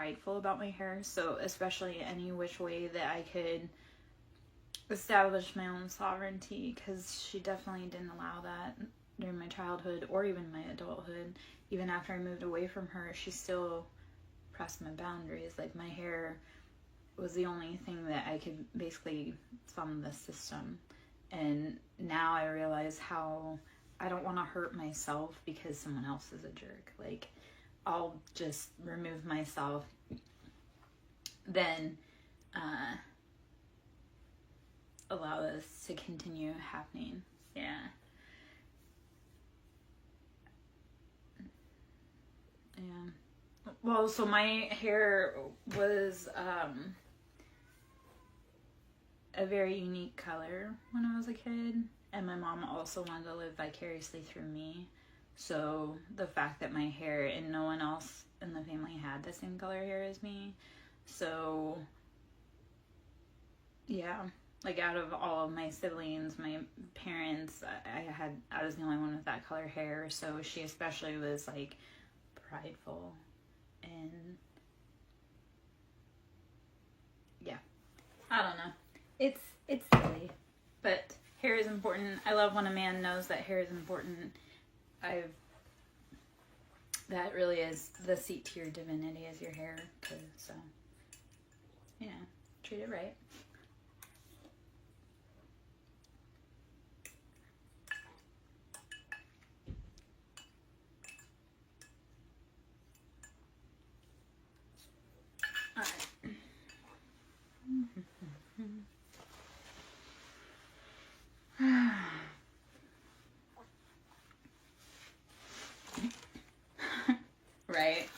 prideful about my hair. So especially any which way that I could establish my own sovereignty, because she definitely didn't allow that during my childhood or even my adulthood. Even after I moved away from her, she still pressed my boundaries. Like, my hair was the only thing that I could basically thumb the system. And now I realize how I don't want to hurt myself because someone else is a jerk. Like, I'll just remove myself, then allow this to continue happening. Yeah. Well, so my hair was a very unique color when I was a kid, and my mom also wanted to live vicariously through me. So the fact that my hair, and no one else in the family had the same color hair as me, so yeah, like, out of all of my siblings, my parents, I was the only one with that color hair. So she especially was like prideful, and yeah, I don't know. It's silly, but hair is important. I love when a man knows that hair is important. That really is the seat to your divinity, is your hair. So, yeah, treat it right. All right. Right.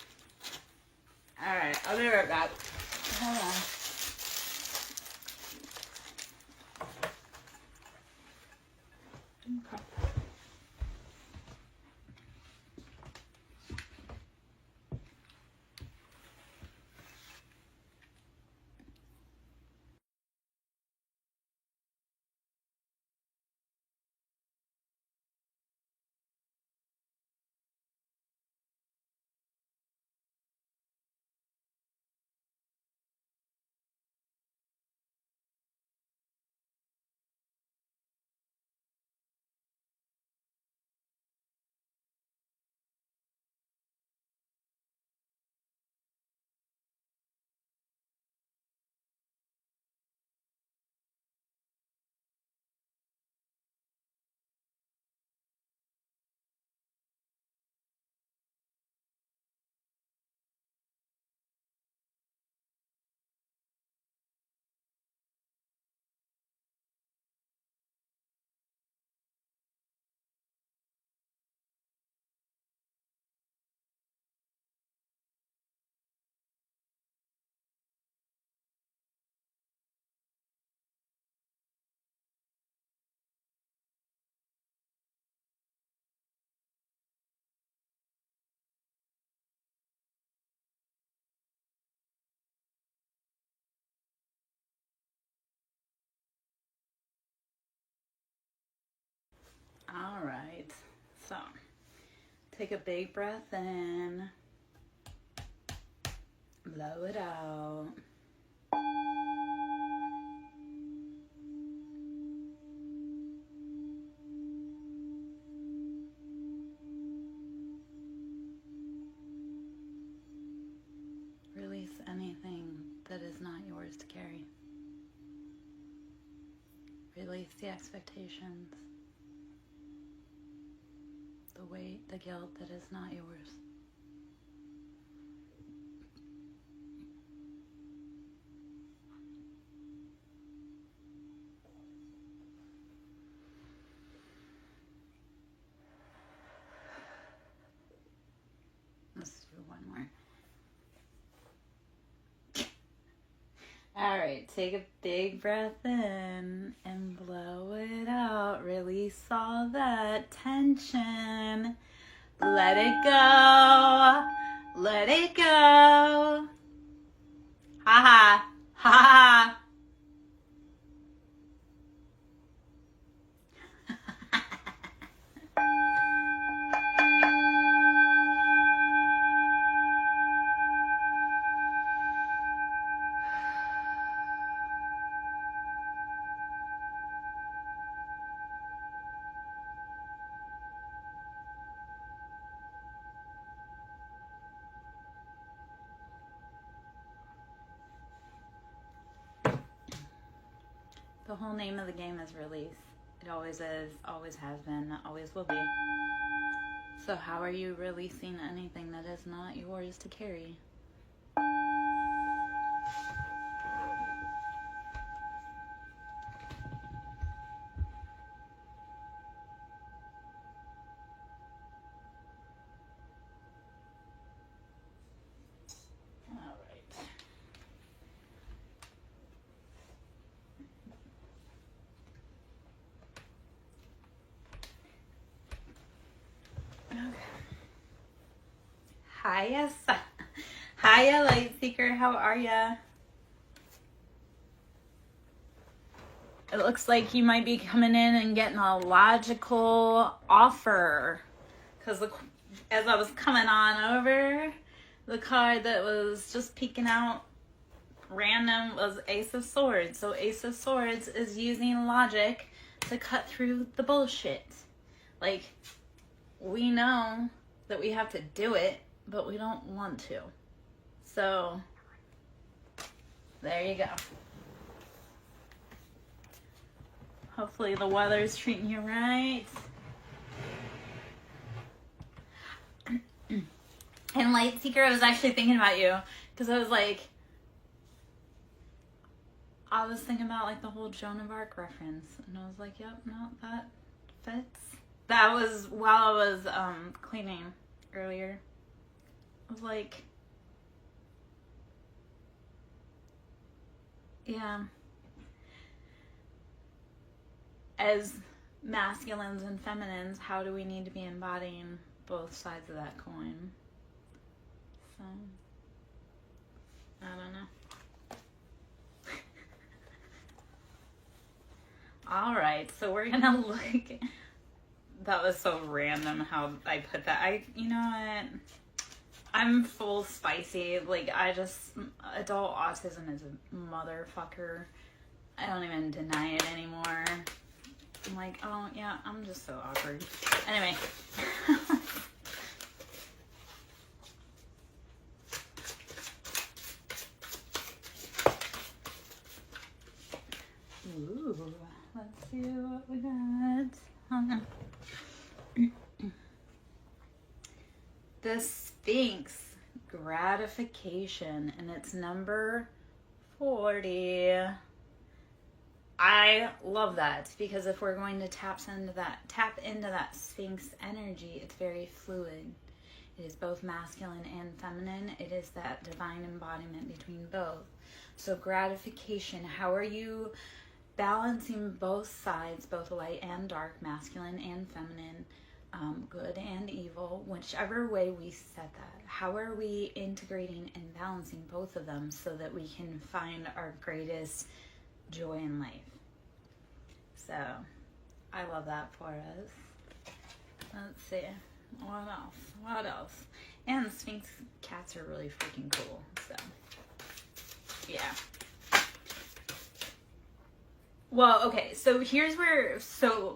All right, I'll be right back. Hold on. Okay. All right. So, take a big breath in. Blow it out. Release anything that is not yours to carry. Release the expectations, the weight, the guilt that is not yours. Let's do one more. All right, take a big breath in and blow it out. Release all that tension. Let it go. Let it go. Ha ha. Ha ha. The whole name of the game is release. It always is, always has been, always will be. So how are you releasing anything that is not yours to carry? All right. Okay. Hiya, Light Seeker. How are ya? It looks like you might be coming in and getting a logical offer. Because as I was coming on over, the card that was just peeking out random was Ace of Swords. So Ace of Swords is using logic to cut through the bullshit. Like, we know that we have to do it, but we don't want to. So, there you go. Hopefully the weather's treating you right. And Light Seeker, I was actually thinking about you. Because I was thinking about like the whole Joan of Arc reference. And I was like, yep, no, that fits. That was while I was cleaning earlier. I was like, yeah. As masculines and feminines, how do we need to be embodying both sides of that coin? So, I don't know. All right, so we're gonna look. That was so random how I put that. You know what? I'm full spicy. Like, adult autism is a motherfucker. I don't even deny it anymore. I'm like, oh yeah, I'm just so awkward. Anyway. Ooh, let's see what we got. Oh, no. The Sphinx gratification, and it's number 40. I love that because if we're going to tap into that Sphinx energy, it's very fluid. It is both masculine and feminine. It is that divine embodiment between both. So gratification, how are you balancing both sides, both light and dark, masculine and feminine, good and evil, whichever way we set that? How are we integrating and balancing both of them so that we can find our greatest joy in life? So, I love that for us. Let's see. What else? And Sphinx cats are really freaking cool. So, yeah. Well, okay. So, here's where,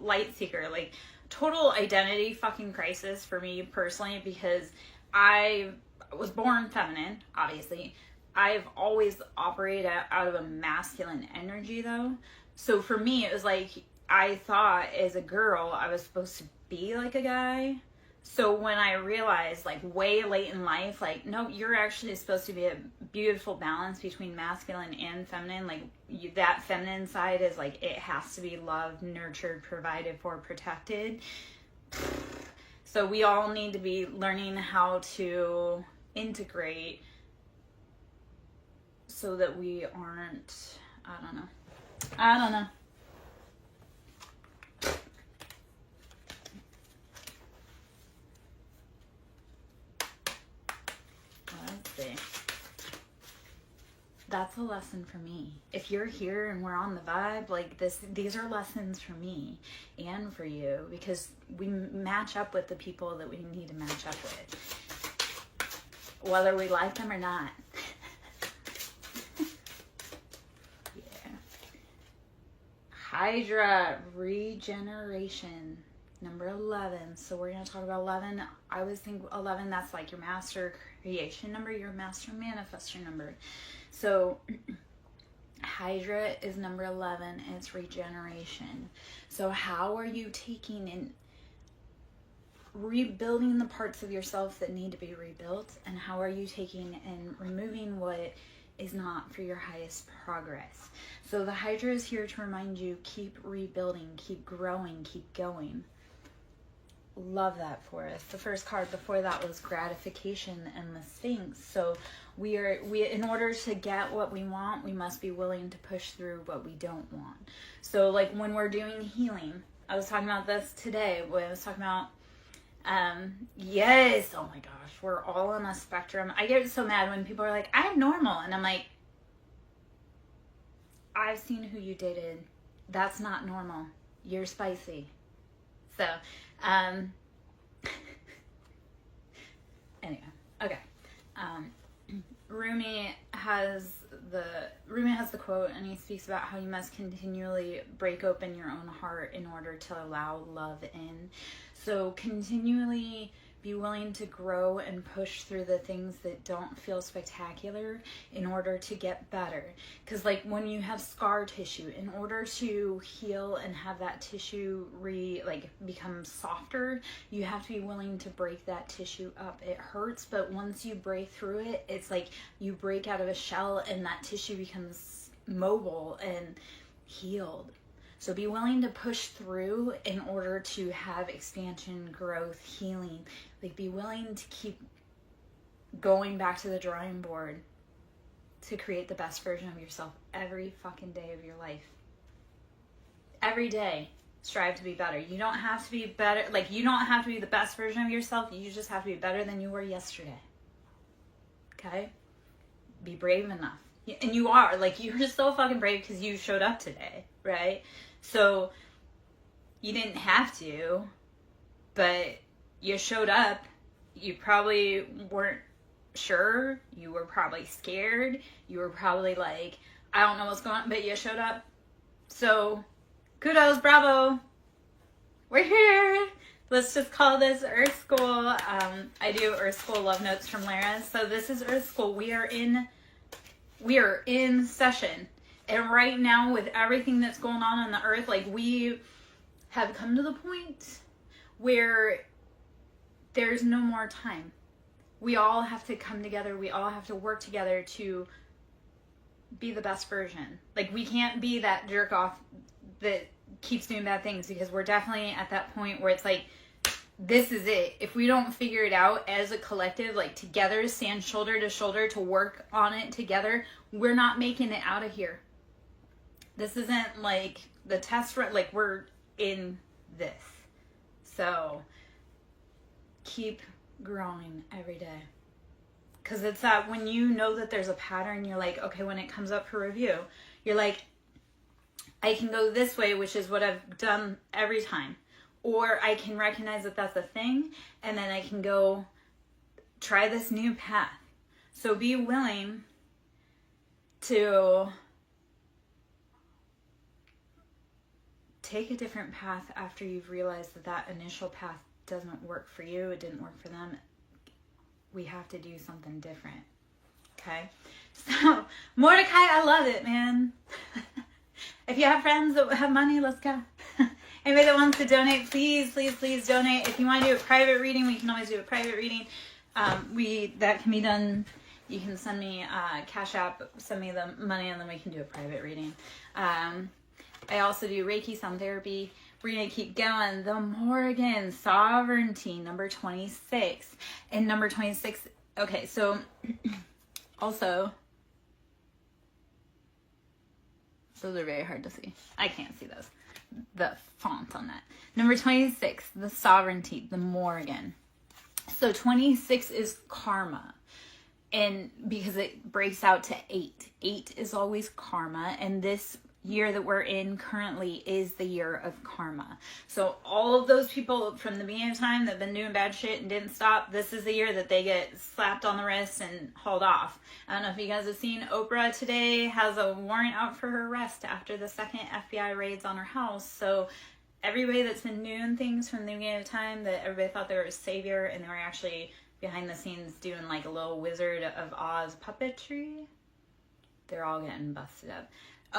Light Seeker, like, total identity fucking crisis for me personally, because I was born feminine, obviously. I've always operated out of a masculine energy, though. So for me, it was like, I thought as a girl, I was supposed to be like a guy. So when I realized, like, way late in life, like, no, you're actually supposed to be a beautiful balance between masculine and feminine. Like, that feminine side is, like, it has to be loved, nurtured, provided for, protected. So we all need to be learning how to integrate so that we aren't, I don't know. Let's see. That's a lesson for me. If you're here and we're on the vibe, like these are lessons for me and for you, because we match up with the people that we need to match up with, whether we like them or not. Yeah. Hydra regeneration, number 11. So we're going to talk about 11. I always think 11, that's like your master creation number, your master manifestor number. So Hydra is number 11, and it's regeneration. So how are you taking and rebuilding the parts of yourself that need to be rebuilt, and how are you taking and removing what is not for your highest progress? So the Hydra is here to remind you, keep rebuilding, keep growing, keep going. Love that for us. The first card before that was gratification and the Sphinx. So we in order to get what we want, we must be willing to push through what we don't want. So like when we're doing healing, I was talking about this today when I was talking about yes, oh my gosh, we're all on a spectrum. I get so mad when people are like, I'm normal, and I'm like, I've seen who you dated. That's not normal. You're spicy. So anyway, okay. Rumi has the quote, and he speaks about how you must continually break open your own heart in order to allow love in. So continually be willing to grow and push through the things that don't feel spectacular in order to get better. Because like when you have scar tissue, in order to heal and have that tissue become softer, you have to be willing to break that tissue up. It hurts, but once you break through it, it's like you break out of a shell and that tissue becomes mobile and healed. So be willing to push through in order to have expansion, growth, healing. Like be willing to keep going back to the drawing board to create the best version of yourself every fucking day of your life. Every day, strive to be better. You don't have to be better. Like you don't have to be the best version of yourself. You just have to be better than you were yesterday. Okay? Be brave enough. And you are. Like you're so fucking brave because you showed up today, right? So you didn't have to, but you showed up. You probably weren't sure. You were probably scared. You were probably like, I don't know what's going on, but you showed up. So kudos, bravo. We're here. Let's just call this Earth School. I do Earth School love notes from Lara. So this is Earth School. We are in session. And right now, with everything that's going on the earth, like we have come to the point where there's no more time. We all have to come together. We all have to work together to be the best version. Like we can't be that jerk off that keeps doing bad things, because we're definitely at that point where it's like, this is it. If we don't figure it out as a collective, like together, stand shoulder to shoulder to work on it together, we're not making it out of here. This isn't like the test run, like we're in this. So keep growing every day. Because it's that when you know that there's a pattern, you're like, okay, when it comes up for review, you're like, I can go this way, which is what I've done every time. Or I can recognize that that's a thing, and then I can go try this new path. So be willing to take a different path after you've realized that that initial path doesn't work for you, it didn't work for them. We have to do something different. Okay? So, Mordecai, I love it, man. If you have friends that have money, let's go. Anybody that wants to donate, please, please, please donate. If you want to do a private reading, we can always do a private reading. That can be done. You can send me Cash App, send me the money, and then we can do a private reading. I also do Reiki, sound therapy. We're going to keep going. The Morgan, Sovereignty, number 26. And number 26, okay, so also, those are very hard to see. I can't see those. The font on that. Number 26, the Sovereignty, the Morgan. So 26 is karma. And because it breaks out to 8. 8 is always karma. And this year that we're in currently is the year of karma. So all of those people from the beginning of time that have been doing bad shit and didn't stop, this is the year that they get slapped on the wrist and hauled off. I don't know if you guys have seen, Oprah today has a warrant out for her arrest after the second FBI raids on her house. So everybody that's been doing things from the beginning of time that everybody thought they were a savior, and they were actually behind the scenes doing like a little Wizard of Oz puppetry. They're all getting busted up.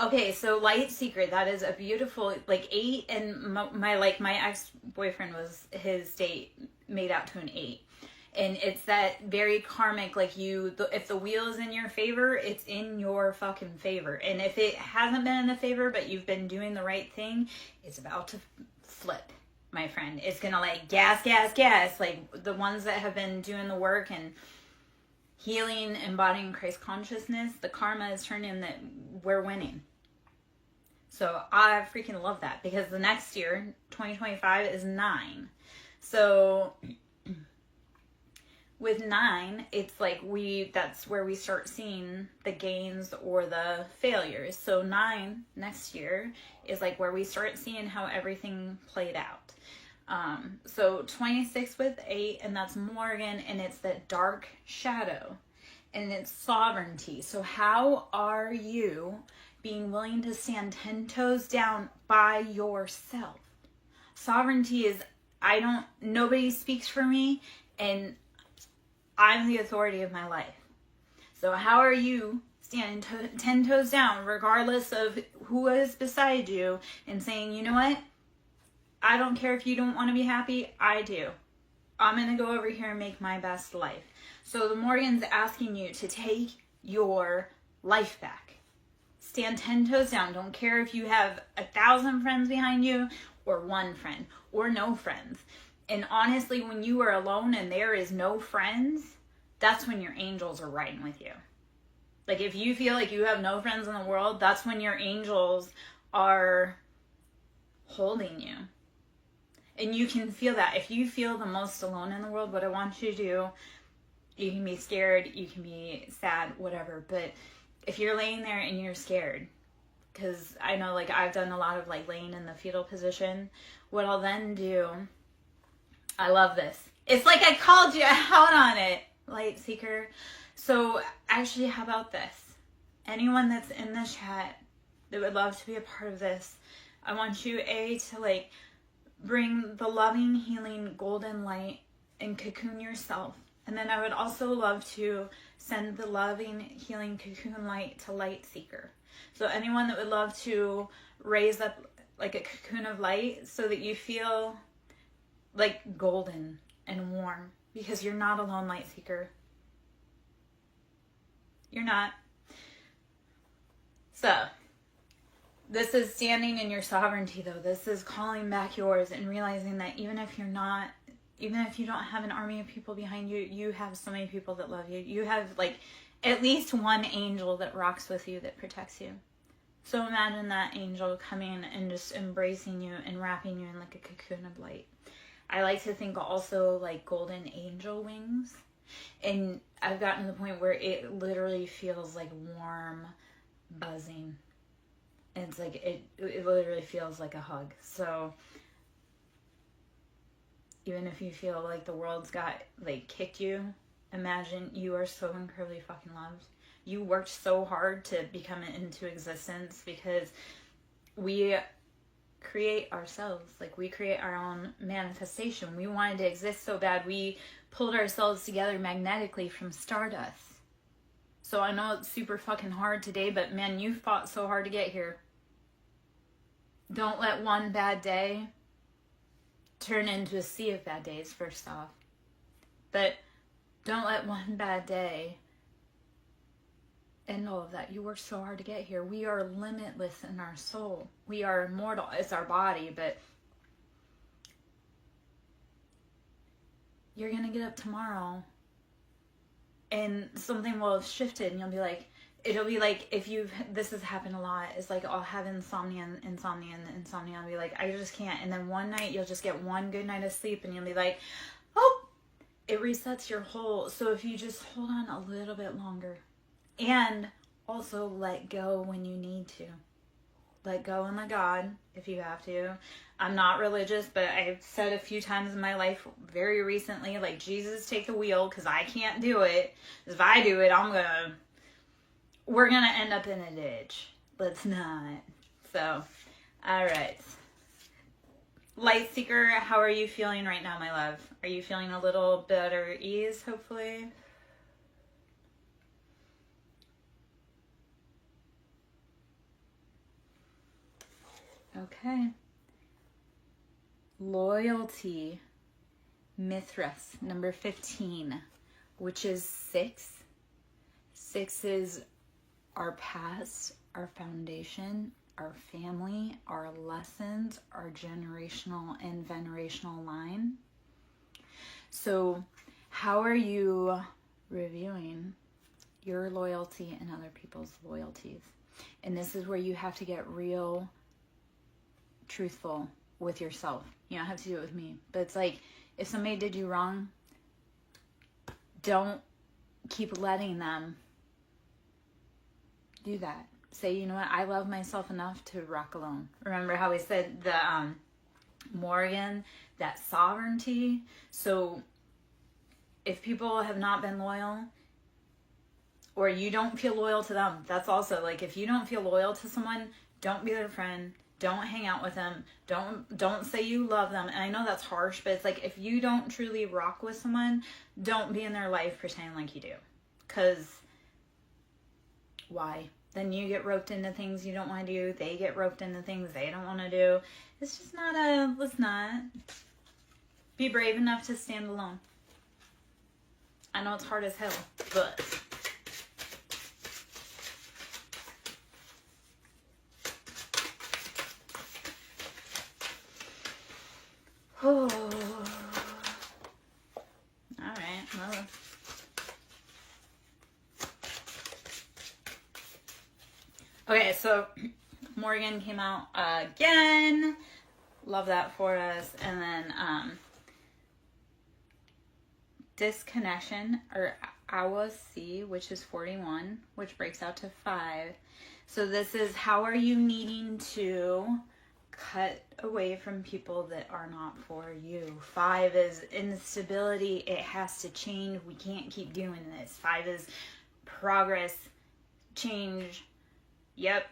Okay, so Light Seeker, that is a beautiful, like 8, and my ex-boyfriend was, his date made out to an 8. And it's that very karmic, like if the wheel is in your favor, it's in your fucking favor. And if it hasn't been in the favor, but you've been doing the right thing, it's about to flip, my friend. It's gonna like gas. Like the ones that have been doing the work and healing, embodying Christ consciousness, the karma is turning that we're winning. So I freaking love that, because the next year, 2025, is 9. So with 9, it's like that's where we start seeing the gains or the failures. So 9 next year is like where we start seeing how everything played out. So 26 with 8, and that's Morgan, and it's that dark shadow, and it's sovereignty. So how are you being willing to stand 10 toes down by yourself? Sovereignty is, nobody speaks for me, and I'm the authority of my life. So how are you standing 10 toes down, regardless of who is beside you, and saying, you know what? I don't care if you don't want to be happy. I do. I'm going to go over here and make my best life. So the Morgan's asking you to take your life back. Stand 10 toes down. Don't care if you have 1,000 friends behind you, or 1 friend, or no friends. And honestly, when you are alone and there is no friends, that's when your angels are riding with you. Like if you feel like you have no friends in the world, that's when your angels are holding you. And you can feel that. If you feel the most alone in the world, what I want you to do, you can be scared, you can be sad, whatever. But if you're laying there and you're scared, because I know like I've done a lot of like laying in the fetal position, what I'll then do, I love this. It's like I called you out on it, Light Seeker. So actually, how about this? Anyone that's in the chat that would love to be a part of this, I want you, to like bring the loving, healing, golden light and cocoon yourself. And then I would also love to send the loving, healing cocoon light to Light Seeker. So anyone that would love to raise up like a cocoon of light so that you feel like golden and warm, because you're not alone, Light Seeker. You're not. So this is standing in your sovereignty, though. This is calling back yours and realizing that even if you don't have an army of people behind you, you have so many people that love you. You have like at least one angel that rocks with you, that protects you. So imagine that angel coming and just embracing you and wrapping you in like a cocoon of light. I like to think also like golden angel wings. And I've gotten to the point where it literally feels like warm buzzing. And it's like, it literally feels like a hug. So even if you feel like the world's got, like, kicked you, imagine you are so incredibly fucking loved. You worked so hard to become it into existence, because we create ourselves. Like, we create our own manifestation. We wanted to exist so bad, we pulled ourselves together magnetically from stardust. So I know it's super fucking hard today, but man, you fought so hard to get here. Don't let one bad day turn into a sea of bad days, first off. But don't let one bad day end all of that. You worked so hard to get here. We are limitless in our soul. We are immortal. It's our body, but you're going to get up tomorrow and something will have shifted, and you'll be like, it'll be like, this has happened a lot, it's like I'll have insomnia, I'll be like, I just can't, and then one night you'll just get one good night of sleep, and you'll be like, oh, it resets your whole, so if you just hold on a little bit longer, and also let go when you need to. Let go and let God, if you have to. I'm not religious, but I've said a few times in my life very recently, like, Jesus, take the wheel, because I can't do it. If I do it, we're going to end up in a ditch. Let's not. So, all right. Light Seeker, how are you feeling right now, my love? Are you feeling a little better ease, hopefully? Okay. Loyalty. Mithras, number 15, which is 6. 6 is our past, our foundation, our family, our lessons, our generational and venerational line. So how are you reviewing your loyalty and other people's loyalties? And this is where you have to get real truthful with yourself. You don't have to do it with me, but it's like, if somebody did you wrong, don't keep letting them do that. Say, you know what, I love myself enough to rock alone. Remember how we said the Morgan, that sovereignty? So if people have not been loyal, or you don't feel loyal to them, that's also like, if you don't feel loyal to someone, don't be their friend. Don't hang out with them. Don't say you love them. And I know that's harsh, but it's like, if you don't truly rock with someone, don't be in their life pretending like you do. Because why? Then you get roped into things you don't want to do. They get roped into things they don't want to do. It's just not let's not. Be brave enough to stand alone. I know it's hard as hell, but... Oh. All right. Well. Okay, so Morgan came out again. Love that for us. And then disconnection, or AWC, which is 41, which breaks out to 5. So this is, how are you needing to cut away from people that are not for you? 5 is instability. It has to change. We can't keep doing this. 5 is progress, change. Yep.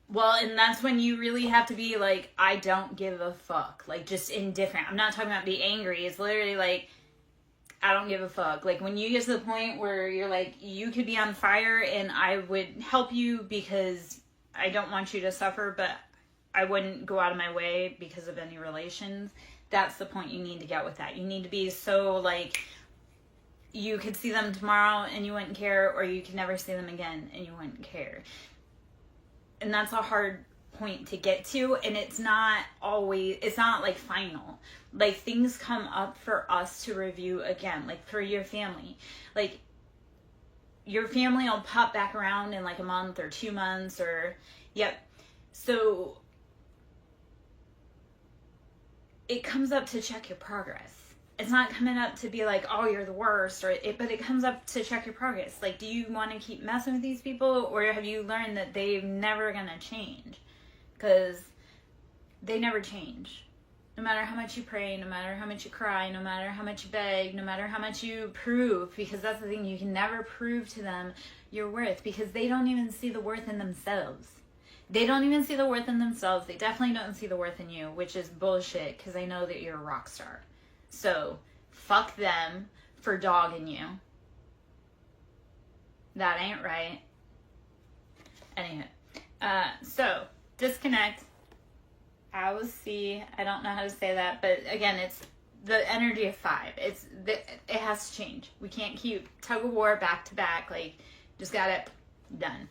Well, and that's when you really have to be like, I don't give a fuck. Like, just indifferent. I'm not talking about be angry. It's literally like, I don't give a fuck. Like, when you get to the point where you're like, you could be on fire and I would help you because I don't want you to suffer, but I wouldn't go out of my way because of any relations. That's the point you need to get with that. You need to be so, like, you could see them tomorrow and you wouldn't care, or you could never see them again and you wouldn't care. And that's a hard point to get to, and it's not always, it's not like final. Like, things come up for us to review again, like for your family. Like, your family will pop back around in like a month or 2 months, or, yep. So it comes up to check your progress. It's not coming up to be like, oh, you're the worst, but it comes up to check your progress. Like, do you want to keep messing with these people, or have you learned that they're never going to change? Because they never change. No matter how much you pray, no matter how much you cry, no matter how much you beg, no matter how much you prove, because that's the thing, you can never prove to them your worth, because they don't even see the worth in themselves. They don't even see the worth in themselves. They definitely don't see the worth in you, which is bullshit, because they know that you're a rock star. So, fuck them for dogging you. That ain't right. Anywho. So, disconnect. I will see. I don't know how to say that, but again, it's the energy of 5. It has to change. We can't keep tug of war back to back. Like, just got it done.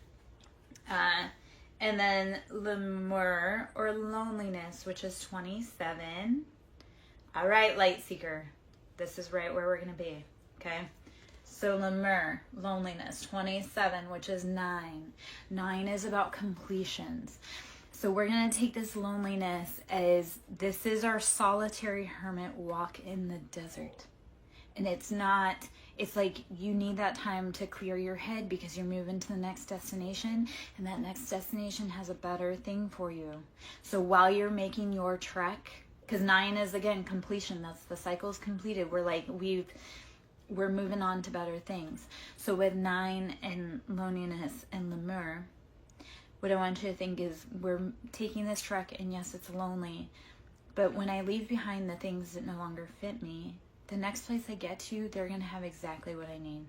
And then l'amour, or loneliness, which is 27. All right, light seeker. This is right where we're going to be. Okay. So l'amour, loneliness, 27, which is 9. 9 is about completions. So we're going to take this loneliness as, this is our solitary hermit walk in the desert. And it's not, it's like you need that time to clear your head because you're moving to the next destination, and that next destination has a better thing for you. So while you're making your trek, because 9 is, again, completion. That's the cycle's completed. We're like, we're moving on to better things. So with 9 and loneliness and l'amour, what I want you to think is, we're taking this trek, and yes, it's lonely, but when I leave behind the things that no longer fit me, the next place I get to, they're going to have exactly what I need.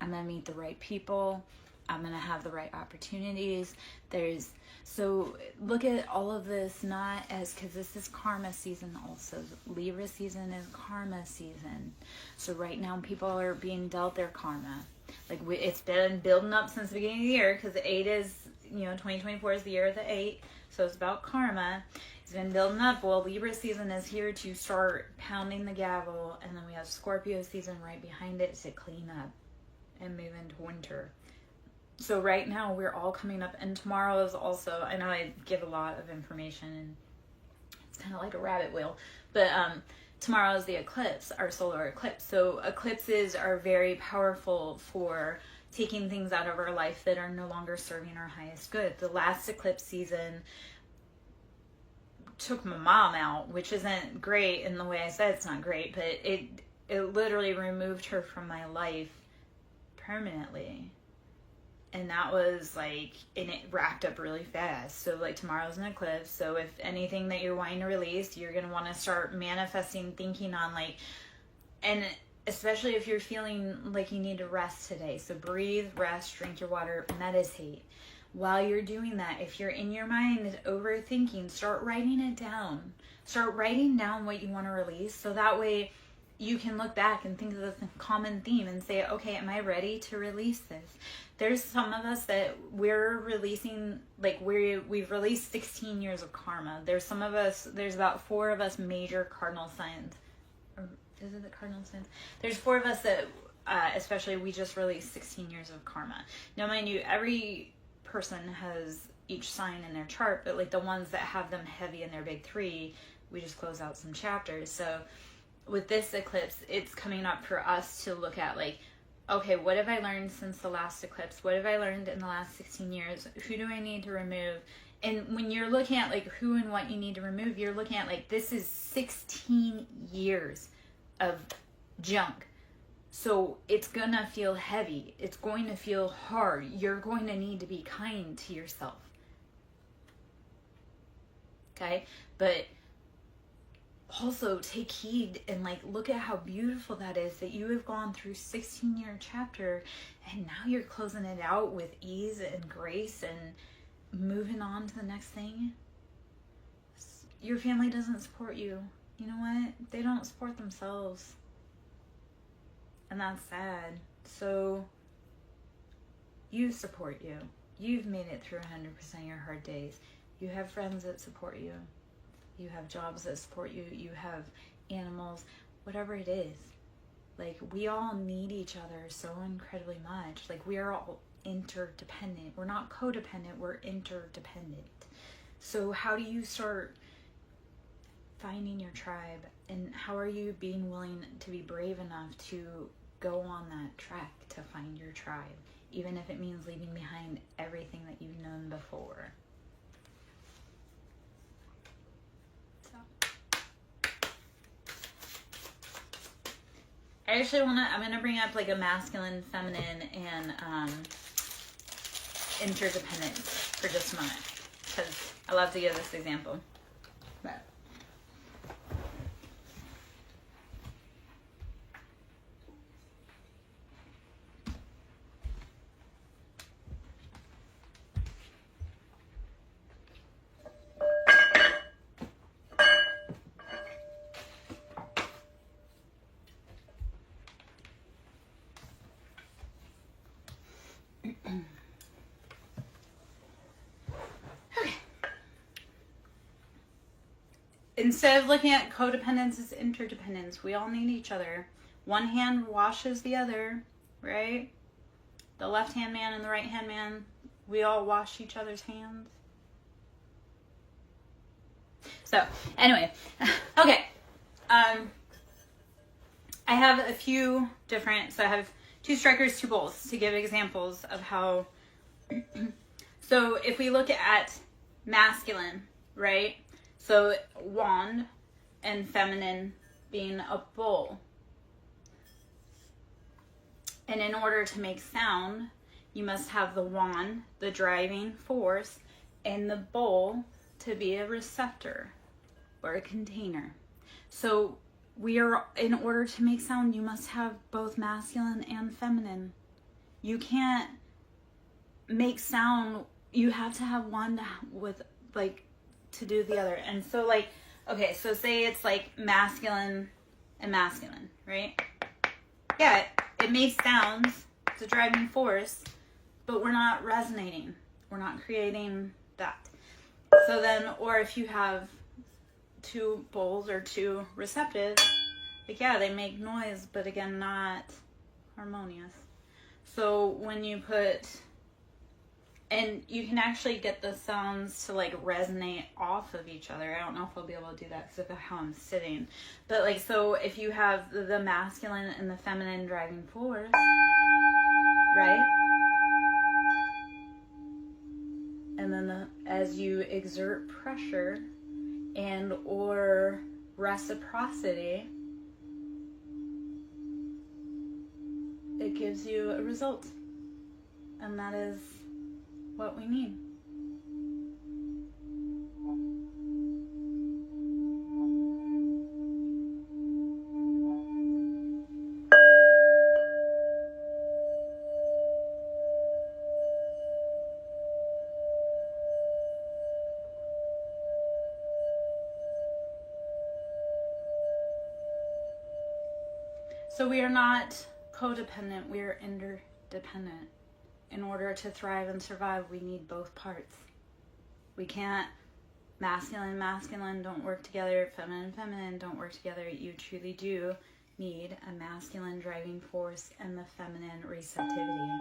I'm going to meet the right people. I'm going to have the right opportunities. So look at all of this not as, because this is karma season also. Libra season is karma season. So right now people are being dealt their karma. Like it's been building up since the beginning of the year, because the 8 is, 2024 is the year of the 8. So it's about karma. It's been building up. Well, Libra season is here to start pounding the gavel. And then we have Scorpio season right behind it to clean up and move into winter. So right now we're all coming up, and tomorrow is also, I know I give a lot of information and it's kind of like a rabbit wheel, but tomorrow is the eclipse, our solar eclipse. So eclipses are very powerful for taking things out of our life that are no longer serving our highest good. The last eclipse season took my mom out, which isn't great in the way I said it's not great, but it literally removed her from my life permanently. And that was like, and it wrapped up really fast. So like tomorrow's an eclipse. So if anything that you're wanting to release, you're going to want to start manifesting, thinking on like, and especially if you're feeling like you need to rest today. So breathe, rest, drink your water, meditate. While you're doing that, if you're in your mind overthinking, start writing it down. Start writing down what you want to release. So that way you can look back and think of the common theme and say, okay, am I ready to release this? There's some of us that we're releasing, like we've released 16 years of karma. There's some of us, there's about 4 of us major cardinal signs. Or is it the cardinal signs? There's 4 of us that, especially we just released 16 years of karma. Now mind you, every person has each sign in their chart, but like the ones that have them heavy in their big 3, we just close out some chapters. So with this eclipse, it's coming up for us to look at like, okay, what have I learned since the last eclipse? What have I learned in the last 16 years? Who do I need to remove? And when you're looking at like who and what you need to remove, you're looking at like, this is 16 years of junk. So it's gonna feel heavy. It's going to feel hard. You're going to need to be kind to yourself. Okay? But also take heed and like look at how beautiful that is, that you have gone through 16-year chapter and now you're closing it out with ease and grace and moving on to the next thing. Your family doesn't support you. You know what? They don't support themselves. And that's sad. So you support you. You've made it through 100% of your hard days. You have friends that support you. You have jobs that support you. You have animals, whatever it is. Like, we all need each other so incredibly much. Like, we are all interdependent. We're not codependent, we're interdependent. So how do you start finding your tribe? And how are you being willing to be brave enough to go on that track to find your tribe? Even if it means leaving behind everything that you've known before. I actually I'm going to bring up like a masculine, feminine, and interdependence for just a moment, because I love to give this example. But instead of looking at codependence as interdependence, we all need each other. One hand washes the other, right? The left-hand man and the right-hand man, we all wash each other's hands. So, anyway, okay. I have a few different, so I have 2 strikers, 2 bowls to give examples of how. So if we look at masculine, right? So wand and feminine being a bowl. And in order to make sound, you must have the wand, the driving force, and the bowl to be a receptor or a container. So in order to make sound, you must have both masculine and feminine. You can't make sound, you have to have one with like to do the other. And so like, okay, so say it's like masculine and masculine, right? Yeah, it makes sounds, it's a driving force, but we're not resonating. We're not creating that. So then, or if you have two poles or two receptive, like yeah, they make noise, but again, not harmonious. So when you put, and you can actually get the sounds to like resonate off of each other. I don't know if I'll be able to do that because of how I'm sitting. But like, so if you have the masculine and the feminine driving force, right? And then as you exert pressure and or reciprocity, it gives you a result. And that is what we need. So we are not codependent, we are interdependent. In order to thrive and survive, we need both parts. We can't, masculine, masculine don't work together, feminine, feminine don't work together. You truly do need a masculine driving force and the feminine receptivity.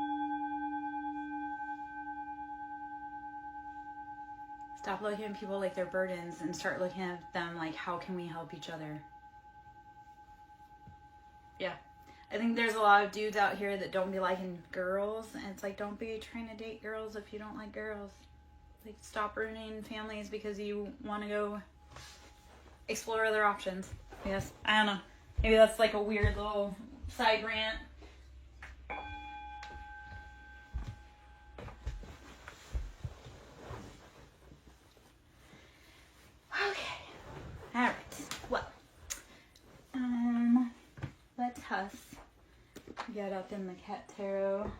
Stop looking at people like they're burdens and start looking at them like, how can we help each other? Yeah. I think there's a lot of dudes out here that don't be liking girls, and it's like, don't be trying to date girls if you don't like girls. Like, stop ruining families because you want to go explore other options. Yes, I don't know. Maybe that's like a weird little side rant. Okay. All right. Well, let us get up in the cat tarot.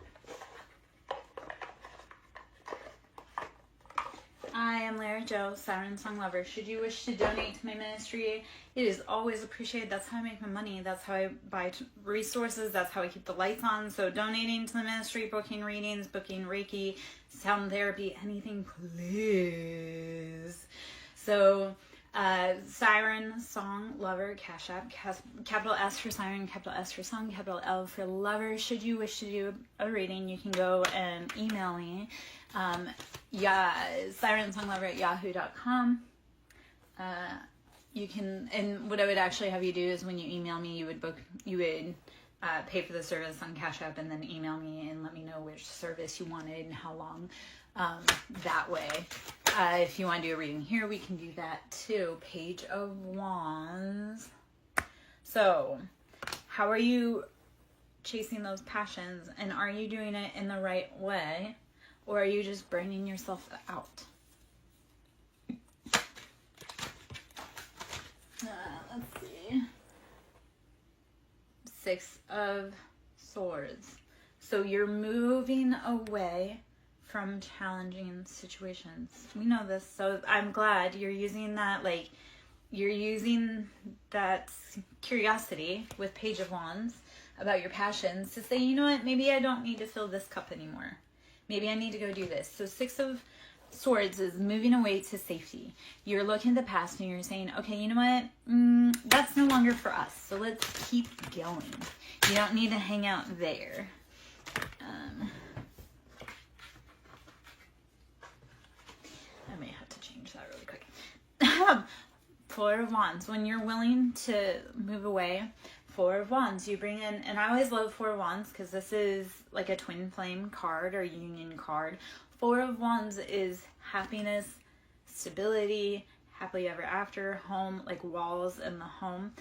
I am Lara Jo, SirenSong lover. Should you wish to donate to my ministry, it is always appreciated. That's how I make my money. That's how I buy resources. That's how I keep the lights on. So donating to the ministry, booking readings, booking Reiki, sound therapy, anything, please. So SirenSong lover, Cash App, capital S for Siren, capital S for Song, capital L for lover. Should you wish to do a reading, you can go and email me. SirenSonglover@yahoo.com. You can, and what I would actually have you do is when you email me, you would pay for the service on Cash App and then email me and let me know which service you wanted and how long. That way, if you want to do a reading here, we can do that too. Page of Wands. So, how are you chasing those passions, and are you doing it in the right way, or are you just burning yourself out? Let's see. Six of Swords. So you're moving away from challenging situations. We know this, so I'm glad you're using that, like, you're using that curiosity with Page of Wands about your passions to say, you know what, maybe I don't need to fill this cup anymore. Maybe I need to go do this. So Six of Swords is moving away to safety. You're looking at the past and you're saying, okay, you know what, that's no longer for us, so let's keep going. You don't need to hang out there. I may have to change that really quick. Four of Wands. When you're willing to move away, Four of Wands, you bring in, and I always love Four of Wands because this is like a twin flame card or union card. Four of Wands is happiness, stability, happily ever after, home, like walls in the home.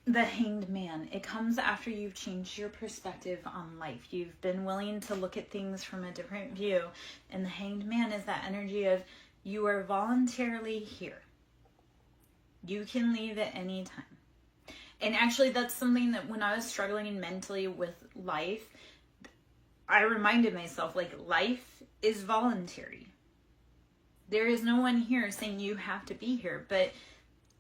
The Hanged Man, it comes after you've changed your perspective on life. You've been willing to look at things from a different view. And the Hanged Man is that energy of you are voluntarily here. You can leave at any time. And actually, that's something that when I was struggling mentally with life, I reminded myself, like, life is voluntary. There is no one here saying you have to be here, but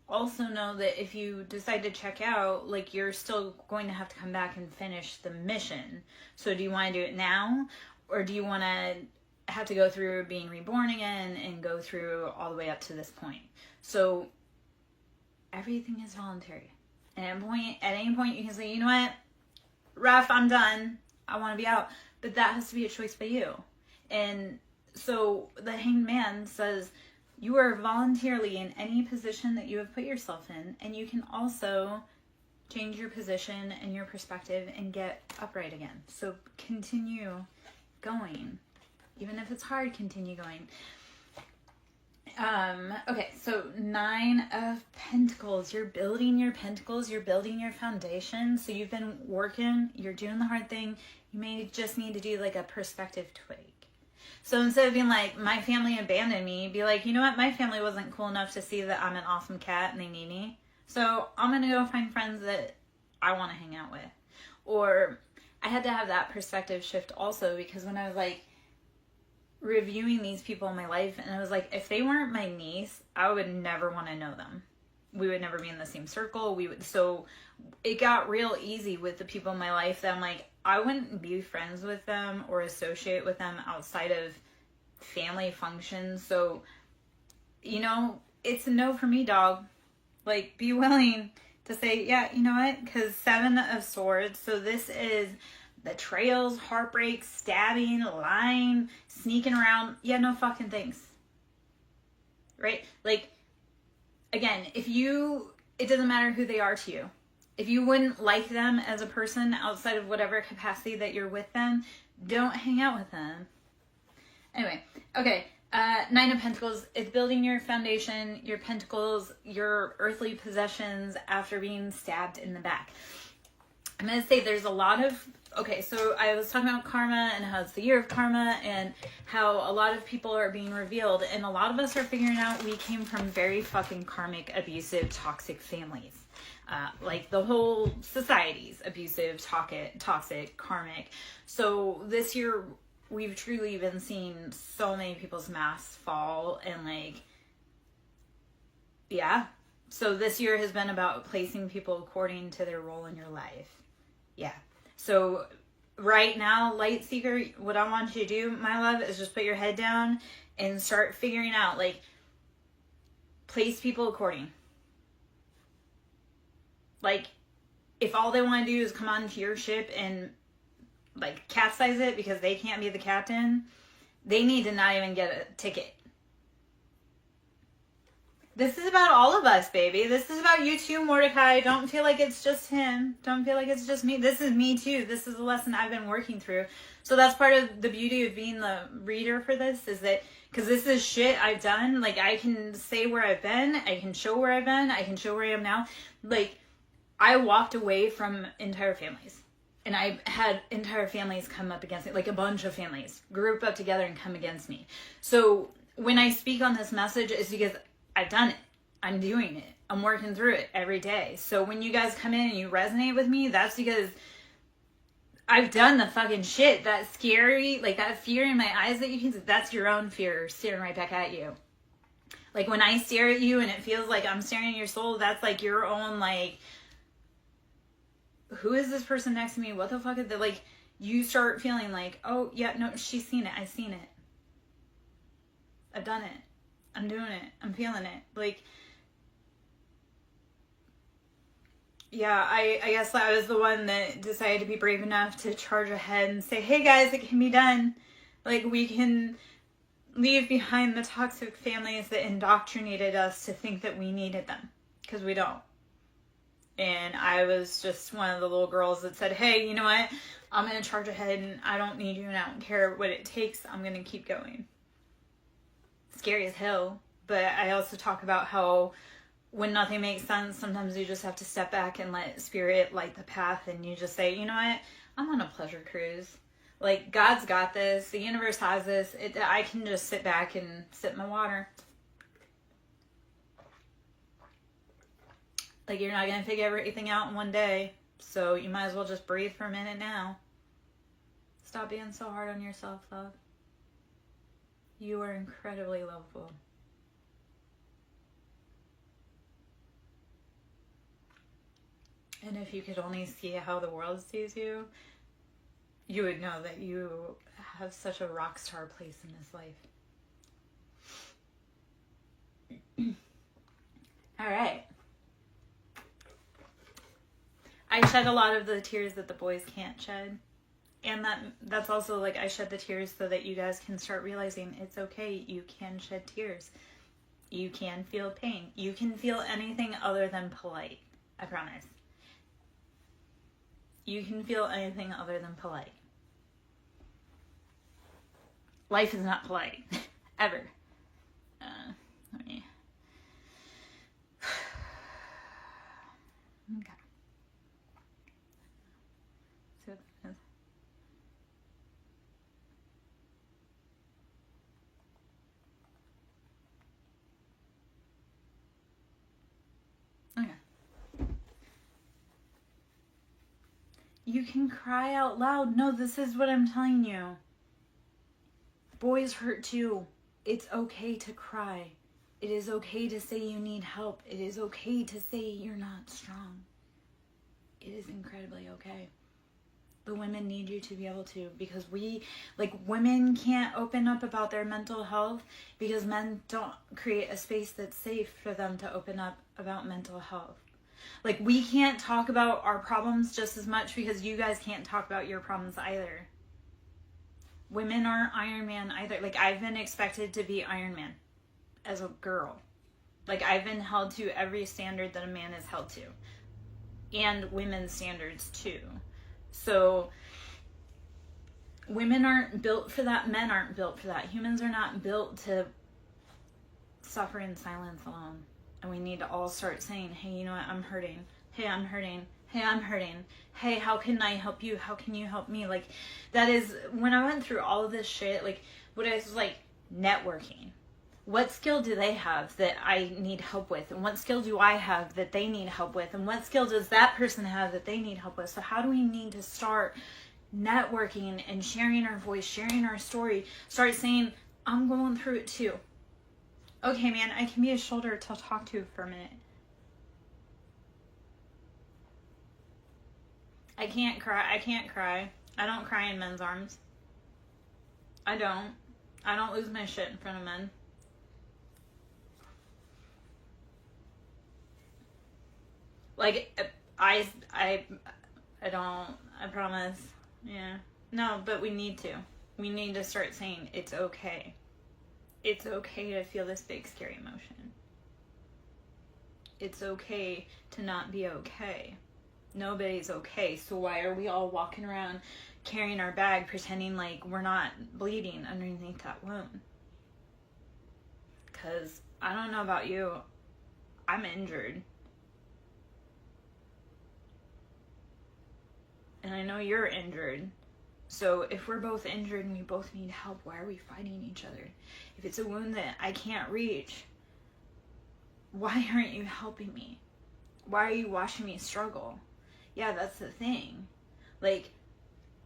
also know that if you decide to check out, like, you're still going to have to come back and finish the mission. So do you want to do it now, or do you want to have to go through being reborn again and go through all the way up to this point? So everything is voluntary. And at any point you can say, you know what, Ref, I'm done, I want to be out. But that has to be a choice by you. And so the Hanged Man says you are voluntarily in any position that you have put yourself in, and you can also change your position and your perspective and get upright again. So continue going. Even if it's hard, continue going. Okay, so 9 of Pentacles. You're building your pentacles. You're building your foundation. So you've been working. You're doing the hard thing. You may just need to do like a perspective tweak. So instead of being like, my family abandoned me, be like, you know what? My family wasn't cool enough to see that I'm an awesome cat and they need me. So I'm going to go find friends that I want to hang out with. Or I had to have that perspective shift also, because when I was like reviewing these people in my life, and I was like, if they weren't my niece, I would never want to know them. We would never be in the same circle. So it got real easy with the people in my life that I'm like, I wouldn't be friends with them or associate with them outside of family functions. So, you know, it's a no for me, dog. Like, be willing to say, yeah, you know what? Because 7 of Swords. So this is betrayals, heartbreak, stabbing, lying, sneaking around. Yeah, no fucking thanks. Right? Like, again, it doesn't matter who they are to you. If you wouldn't like them as a person outside of whatever capacity that you're with them, don't hang out with them. Anyway, okay. 9 of Pentacles. It's building your foundation, your pentacles, your earthly possessions after being stabbed in the back. I'm going to say there's a lot of... Okay, so I was talking about karma and how it's the year of karma and how a lot of people are being revealed, and a lot of us are figuring out we came from very fucking karmic, abusive, toxic families. Like the whole society's abusive, toxic, karmic. So this year we've truly been seeing so many people's masks fall, and like, yeah. So this year has been about placing people according to their role in your life. Yeah. So right now, Light Seeker, what I want you to do, my love, is just put your head down and start figuring out, like, place people according. Like, if all they want to do is come onto your ship and, like, capsize it because they can't be the captain, they need to not even get a ticket. This is about all of us, baby. This is about you too, Mordecai. Don't feel like it's just him. Don't feel like it's just me. This is me too. This is a lesson I've been working through. So that's part of the beauty of being the reader for this, is that because this is shit I've done. Like, I can say where I've been. I can show where I've been. I can show where I am now. Like, I walked away from entire families. And I had entire families come up against me. Like, a bunch of families group up together and come against me. So when I speak on this message, it's because I've done it. I'm doing it. I'm working through it every day. So when you guys come in and you resonate with me, that's because I've done the fucking shit. That scary, like that fear in my eyes that you can see, that's your own fear staring right back at you. Like when I stare at you and it feels like I'm staring at your soul, that's like your own, like, who is this person next to me? What the fuck is that? Like, you start feeling like, oh yeah, no, she's seen it. I've seen it. I've done it. I'm doing it. I'm feeling it. Like, yeah, I guess I was the one that decided to be brave enough to charge ahead and say, hey guys, it can be done. Like, we can leave behind the toxic families that indoctrinated us to think that we needed them, because we don't. And I was just one of the little girls that said, hey, you know what? I'm going to charge ahead and I don't need you and I don't care what it takes. I'm going to keep going. Scary as hell. But I also talk about how when nothing makes sense, sometimes you just have to step back and let spirit light the path, and you just say, you know what? I'm on a pleasure cruise. Like, God's got this. The universe has this. I can just sit back and sip my water. Like, you're not going to figure everything out in one day. So you might as well just breathe for a minute now. Stop being so hard on yourself, love. You are incredibly lovable. And if you could only see how the world sees you, you would know that you have such a rock star place in this life. All right. I shed a lot of the tears that the boys can't shed. And that's also like, I shed the tears so that you guys can start realizing it's okay. You can shed tears. You can feel pain. You can feel anything other than polite. I promise. You can feel anything other than polite. Life is not polite. Ever. Let me... Okay. See what that is. Okay. You can cry out loud. No, this is what I'm telling you. Boys hurt too. It's okay to cry. It is okay to say you need help. It is okay to say you're not strong. It is incredibly okay. The women need you to be able to, because women can't open up about their mental health because men don't create a space that's safe for them to open up about mental health. Like, we can't talk about our problems just as much because you guys can't talk about your problems either. Women aren't Iron Man either. Like, I've been expected to be Iron Man as a girl. Like, I've been held to every standard that a man is held to. And women's standards too. So, women aren't built for that. Men aren't built for that. Humans are not built to suffer in silence alone. And we need to all start saying, hey, you know what? I'm hurting. Hey, I'm hurting. Hey, I'm hurting. Hey, how can I help you? How can you help me? Like, that is, when I went through all of this shit, like, what I was like, networking. What skill do they have that I need help with? And what skill do I have that they need help with? And what skill does that person have that they need help with? So how do we need to start networking and sharing our voice, sharing our story? Start saying, I'm going through it too. Okay, man, I can be a shoulder to talk to for a minute. I can't cry. I don't cry in men's arms. I don't lose my shit in front of men. Like, I don't, I promise. Yeah. No, but we need to. We need to start saying it's okay. It's okay to feel this big, scary emotion. It's okay to not be okay. Nobody's okay. So why are we all walking around carrying our bag, pretending like we're not bleeding underneath that wound? Because I don't know about you, I'm injured. And I know you're injured. So if we're both injured and we both need help, why are we fighting each other? If it's a wound that I can't reach, why aren't you helping me? Why are you watching me struggle? Yeah, that's the thing. Like,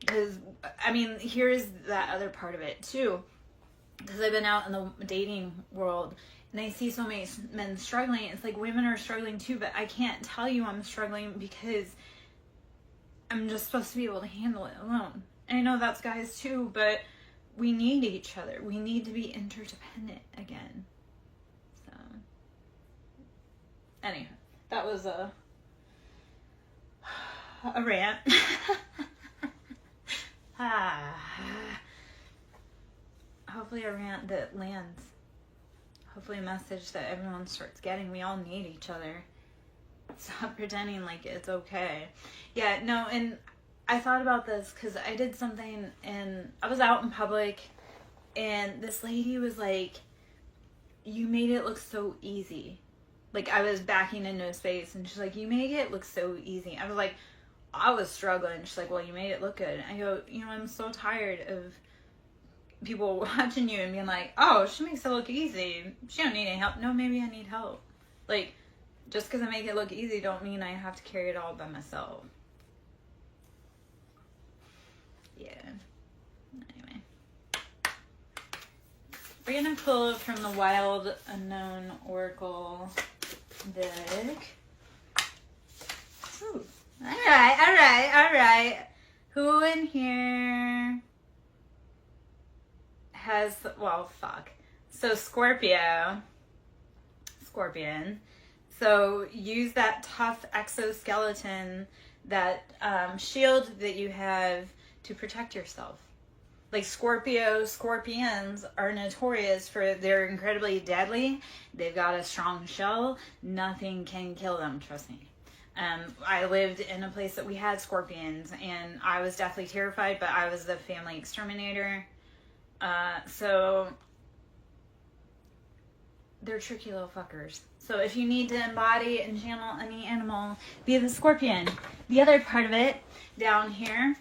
because, I mean, here's that other part of it too. Because I've been out in the dating world and I see so many men struggling. It's like women are struggling too, but I can't tell you I'm struggling because I'm just supposed to be able to handle it alone. And I know that's guys too, but we need each other. We need to be interdependent again. So, anyhow, that was a rant. Hopefully a rant that lands. Hopefully a message that everyone starts getting. We all need each other. Stop pretending like it's okay. Yeah, no, and I thought about this because I did something and I was out in public and this lady was like, you made it look so easy. Like, I was backing into a space and she's like, you made it look so easy. I was like, I was struggling. She's like, well, you made it look good. I go, you know, I'm so tired of people watching you and being like, oh, she makes it look easy. She don't need any help. No, maybe I need help. Like, just because I make it look easy don't mean I have to carry it all by myself. Yeah. We're going to pull from the Wild Unknown Oracle deck. Ooh. All right. Who in here has, well, fuck. So Scorpion. So use that tough exoskeleton, that shield that you have to protect yourself. Like scorpions are notorious for, they're incredibly deadly. They've got a strong shell. Nothing can kill them, trust me. I lived in a place that we had scorpions, and I was deathly terrified, but I was the family exterminator. So they're tricky little fuckers. So if you need to embody and channel any animal, be the scorpion. The other part of it, down here,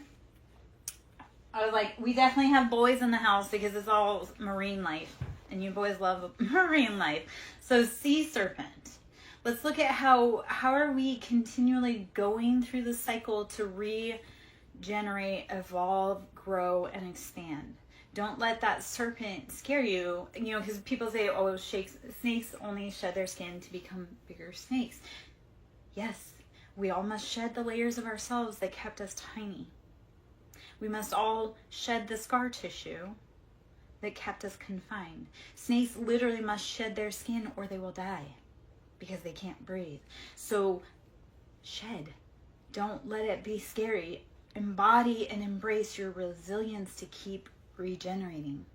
I was like, we definitely have boys in the house because it's all marine life. And you boys love marine life. So sea serpent. Let's look at how are we continually going through the cycle to regenerate, evolve, grow, and expand. Don't let that serpent scare you, because people say, oh, snakes only shed their skin to become bigger snakes. Yes, we all must shed the layers of ourselves that kept us tiny. We must all shed the scar tissue that kept us confined. Snakes literally must shed their skin or they will die because they can't breathe. So shed. Don't let it be scary. Embody and embrace your resilience to keep regenerating.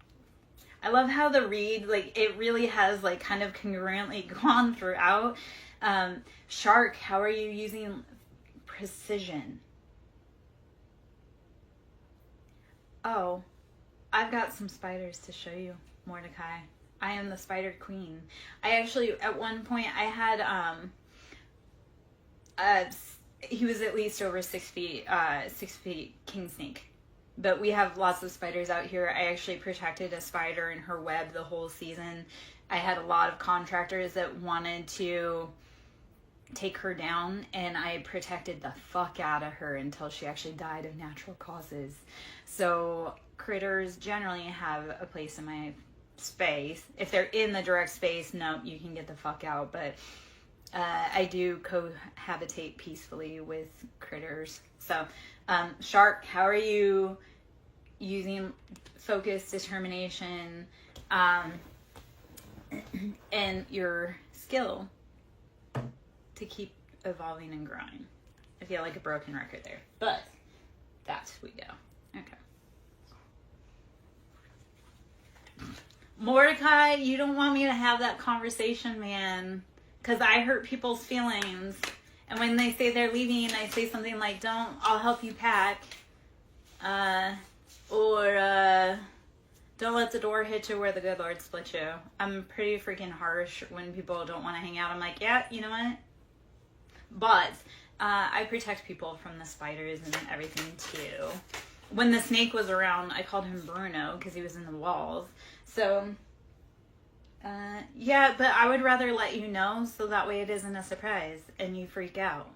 I love how the read, it really has kind of congruently gone throughout. Shark, how are you using precision? Oh, I've got some spiders to show you, Mordecai. I am the spider queen. I actually, at one point, I had, he was at least over 6 feet king snake. But we have lots of spiders out here. I actually protected a spider in her web the whole season. I had a lot of contractors that wanted to take her down, and I protected the fuck out of her until she actually died of natural causes. So critters generally have a place in my space. If they're in the direct space, no, you can get the fuck out. But I do cohabitate peacefully with critters. So Shark, how are you using focus, determination, and your skill to keep evolving and growing? I feel like a broken record there, but that we go. Okay. Mordecai, you don't want me to have that conversation, man, because I hurt people's feelings. And when they say they're leaving, I say something like, I'll help you pack. Or don't let the door hit you where the good Lord split you. I'm pretty freaking harsh when people don't want to hang out. I'm like, yeah, you know what? But I protect people from the spiders and everything too. When the snake was around, I called him Bruno because he was in the walls. So, yeah, but I would rather let you know so that way it isn't a surprise and you freak out.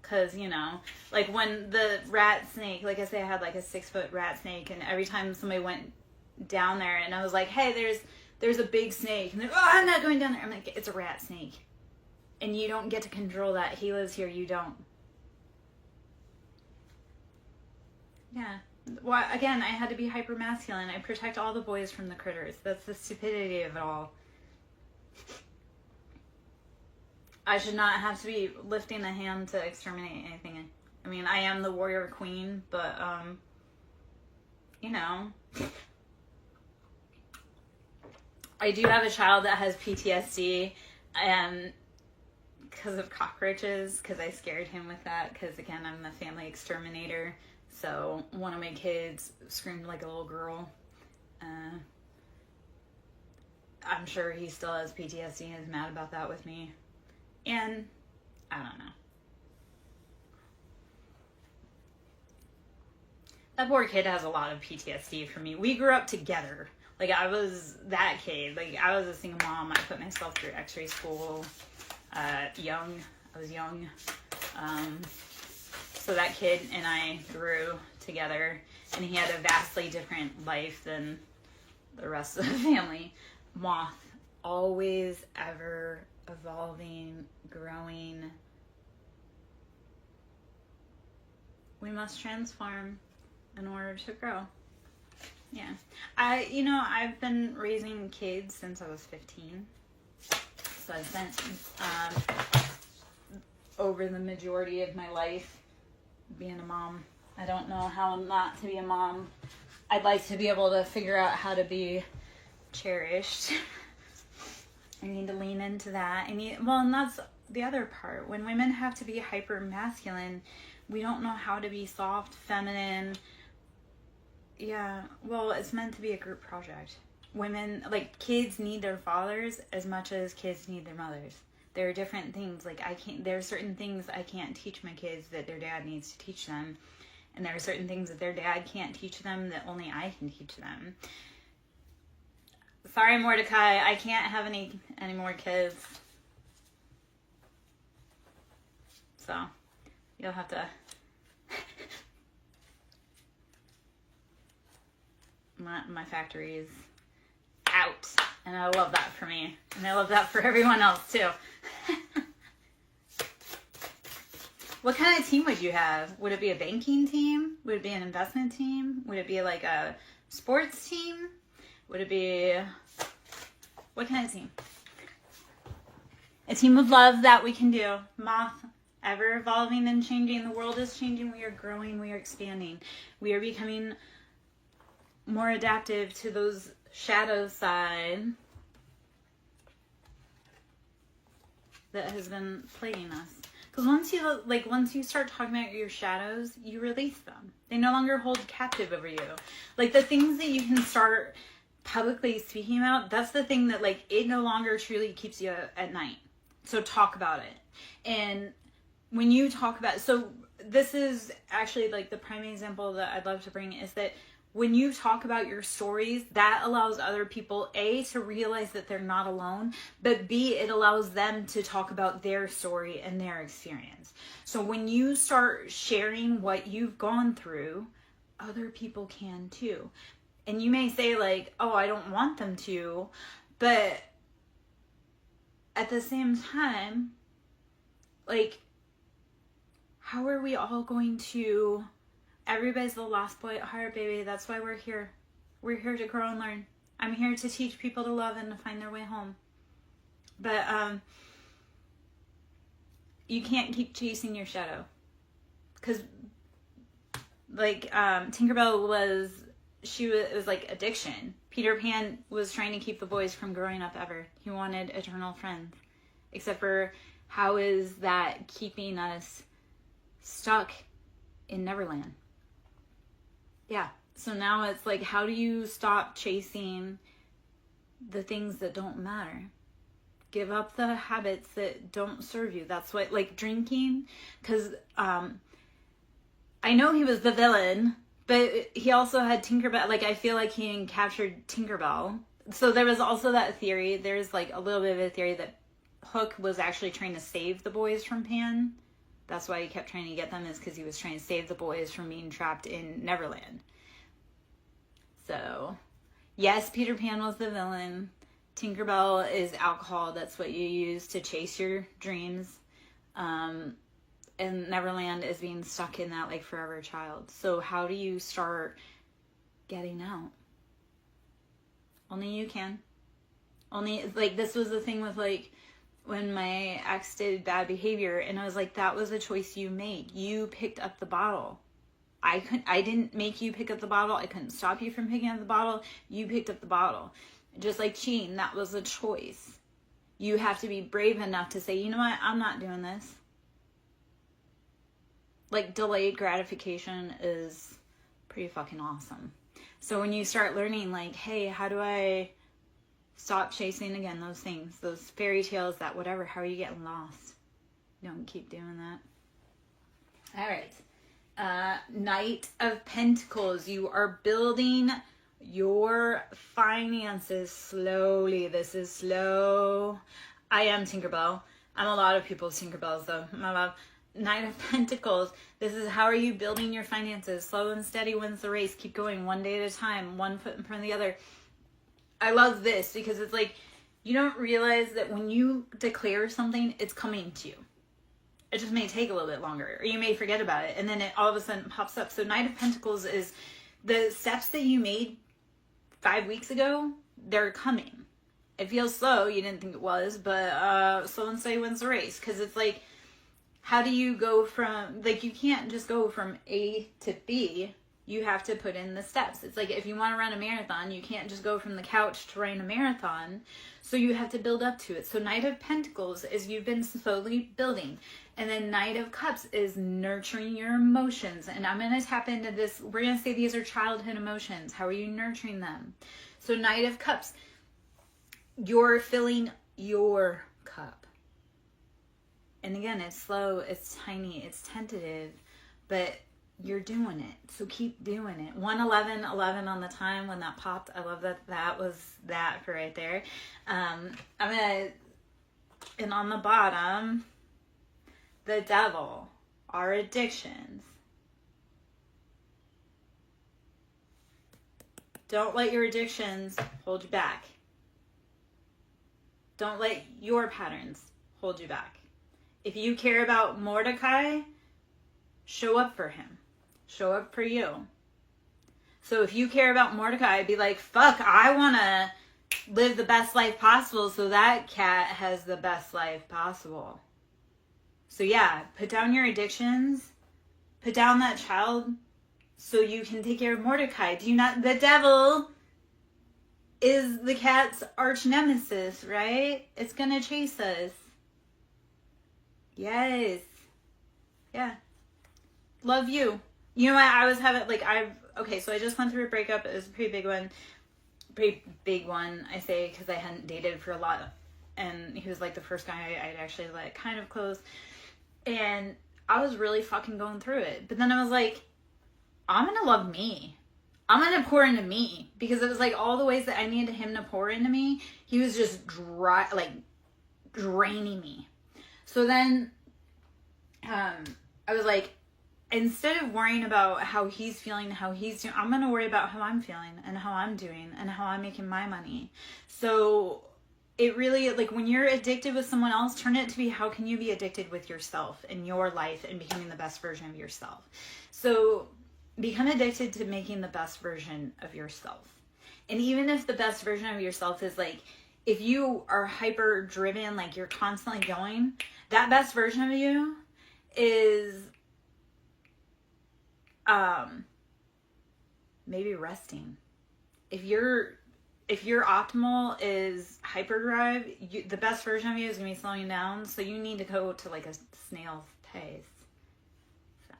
Because, when the rat snake, like I say, I had a 6-foot rat snake, and every time somebody went down there and I was like, hey, there's a big snake. And they're, oh, I'm not going down there. I'm like, it's a rat snake. And you don't get to control that. He lives here, you don't. Yeah. Well, again, I had to be hyper masculine. I protect all the boys from the critters. That's the stupidity of it all. I should not have to be lifting a hand to exterminate anything. I mean, I am the warrior queen, but, I do have a child that has PTSD, and because of cockroaches, because I scared him with that, because, again, I'm the family exterminator. So one of my kids screamed like a little girl. I'm sure he still has PTSD and is mad about that with me. And I don't know. That poor kid has a lot of PTSD from me. We grew up together. I was that kid. I was a single mom. I put myself through x-ray school young. I was young. So that kid and I grew together, and he had a vastly different life than the rest of the family. moth, always ever evolving, growing. We must transform in order to grow. Yeah. I've been raising kids since I was 15. So I've spent over the majority of my life being a mom. I don't know how not to be a mom. I'd like to be able to figure out how to be cherished. I need to lean into that. And that's the other part. When women have to be hyper masculine, we don't know how to be soft, feminine. Yeah, well, it's meant to be a group project. Women, like, kids need their fathers as much as kids need their mothers. There are different things. Like, there are certain things I can't teach my kids that their dad needs to teach them. And there are certain things that their dad can't teach them that only I can teach them. Sorry, Mordecai, I can't have any more kids. So, you'll have to... my factory is out. And I love that for me. And I love that for everyone else, too. What kind of team would you have? Would it be a banking team? Would it be an investment team? Would it be like a sports team? Would it be... What kind of team? A team of love that we can do. Moth, ever evolving and changing. The world is changing. We are growing. We are expanding. We are becoming more adaptive to those shadow side that has been plaguing us. Because once you start talking about your shadows, you release them. They no longer hold captive over you. Like, the things that you can start publicly speaking about, that's the thing that, like, it no longer truly keeps you at night. So talk about it. And when you talk about, so this is actually, like, the prime example that I'd love to bring is that when you talk about your stories, that allows other people, A, to realize that they're not alone, but B, it allows them to talk about their story and their experience. So when you start sharing what you've gone through, other people can too. And you may say, like, oh, I don't want them to, but at the same time, like, how are we all going to... Everybody's the lost boy at heart, baby. That's why we're here. We're here to grow and learn. I'm here to teach people to love and to find their way home. But you can't keep chasing your shadow. Because, like, Tinkerbell it was like addiction. Peter Pan was trying to keep the boys from growing up ever. He wanted eternal friends. Except for, how is that keeping us stuck in Neverland? Yeah, so now it's like, how do you stop chasing the things that don't matter? Give up the habits that don't serve you. That's what, like, drinking, because I know he was the villain, but he also had Tinkerbell. Like, I feel like he captured Tinkerbell. So there was also that theory, there's like a little bit of a theory that Hook was actually trying to save the boys from Pan. That's why he kept trying to get them, is because he was trying to save the boys from being trapped in Neverland. So, yes, Peter Pan was the villain. Tinkerbell is alcohol. That's what you use to chase your dreams. And Neverland is being stuck in that, like, forever child. So how do you start getting out? Only you can. Only, like, this was the thing with, like, when my ex did bad behavior, and I was like, that was a choice you made. You picked up the bottle. I didn't make you pick up the bottle. I couldn't stop you from picking up the bottle. You picked up the bottle. Just like cheating, that was a choice. You have to be brave enough to say, you know what, I'm not doing this. Like, delayed gratification is pretty fucking awesome. So when you start learning, like, hey, how do I stop chasing, again, those things, those fairy tales, that whatever, how are you getting lost? Don't keep doing that. All right. Knight of Pentacles. You are building your finances slowly. This is slow. I am Tinkerbell. I'm a lot of people's Tinkerbells, though. My love. Knight of Pentacles. This is, how are you building your finances? Slow and steady wins the race. Keep going one day at a time, one foot in front of the other. I love this because it's like, you don't realize that when you declare something, it's coming to you. It just may take a little bit longer, or you may forget about it, and then it all of a sudden pops up. So Knight of Pentacles is the steps that you made 5 weeks ago, they're coming. It feels slow, you didn't think it was, but slow and steady wins the race. Because it's like, how do you go from, like, you can't just go from A to B. You have to put in the steps. It's like, if you want to run a marathon, you can't just go from the couch to run a marathon. So you have to build up to it. So Knight of Pentacles is you've been slowly building. And then Knight of Cups is nurturing your emotions. And I'm going to tap into this. We're going to say these are childhood emotions. How are you nurturing them? So Knight of Cups, you're filling your cup. And again, it's slow, it's tiny, it's tentative, but you're doing it. So keep doing it. 111 on the time when that popped. I love that. That was that for right there. And on the bottom, the devil, our addictions. Don't let your addictions hold you back. Don't let your patterns hold you back. If you care about Mordecai, show up for him. Show up for you. So if you care about Mordecai, be like, fuck, I want to live the best life possible so that cat has the best life possible. So yeah, put down your addictions. Put down that child so you can take care of Mordecai. The devil is the cat's arch nemesis, right? It's going to chase us. Yes. Yeah. Love you. You know what? I was having, so I just went through a breakup. It was a pretty big one. Pretty big one, I say, because I hadn't dated for a lot. And he was like the first guy I'd actually like kind of close. And I was really fucking going through it. But then I was like, I'm going to love me. I'm going to pour into me. Because it was like all the ways that I needed him to pour into me, he was just draining me. So then I was like, instead of worrying about how he's feeling, how he's doing, I'm going to worry about how I'm feeling and how I'm doing and how I'm making my money. So it really, like, when you're addicted with someone else, turn it to be, how can you be addicted with yourself in your life and becoming the best version of yourself? So become addicted to making the best version of yourself. And even if the best version of yourself is like, if you are hyper driven, like you're constantly going, that best version of you is maybe resting. If your optimal is hyperdrive, the best version of you is going to be slowing down. So you need to go to like a snail's pace. So,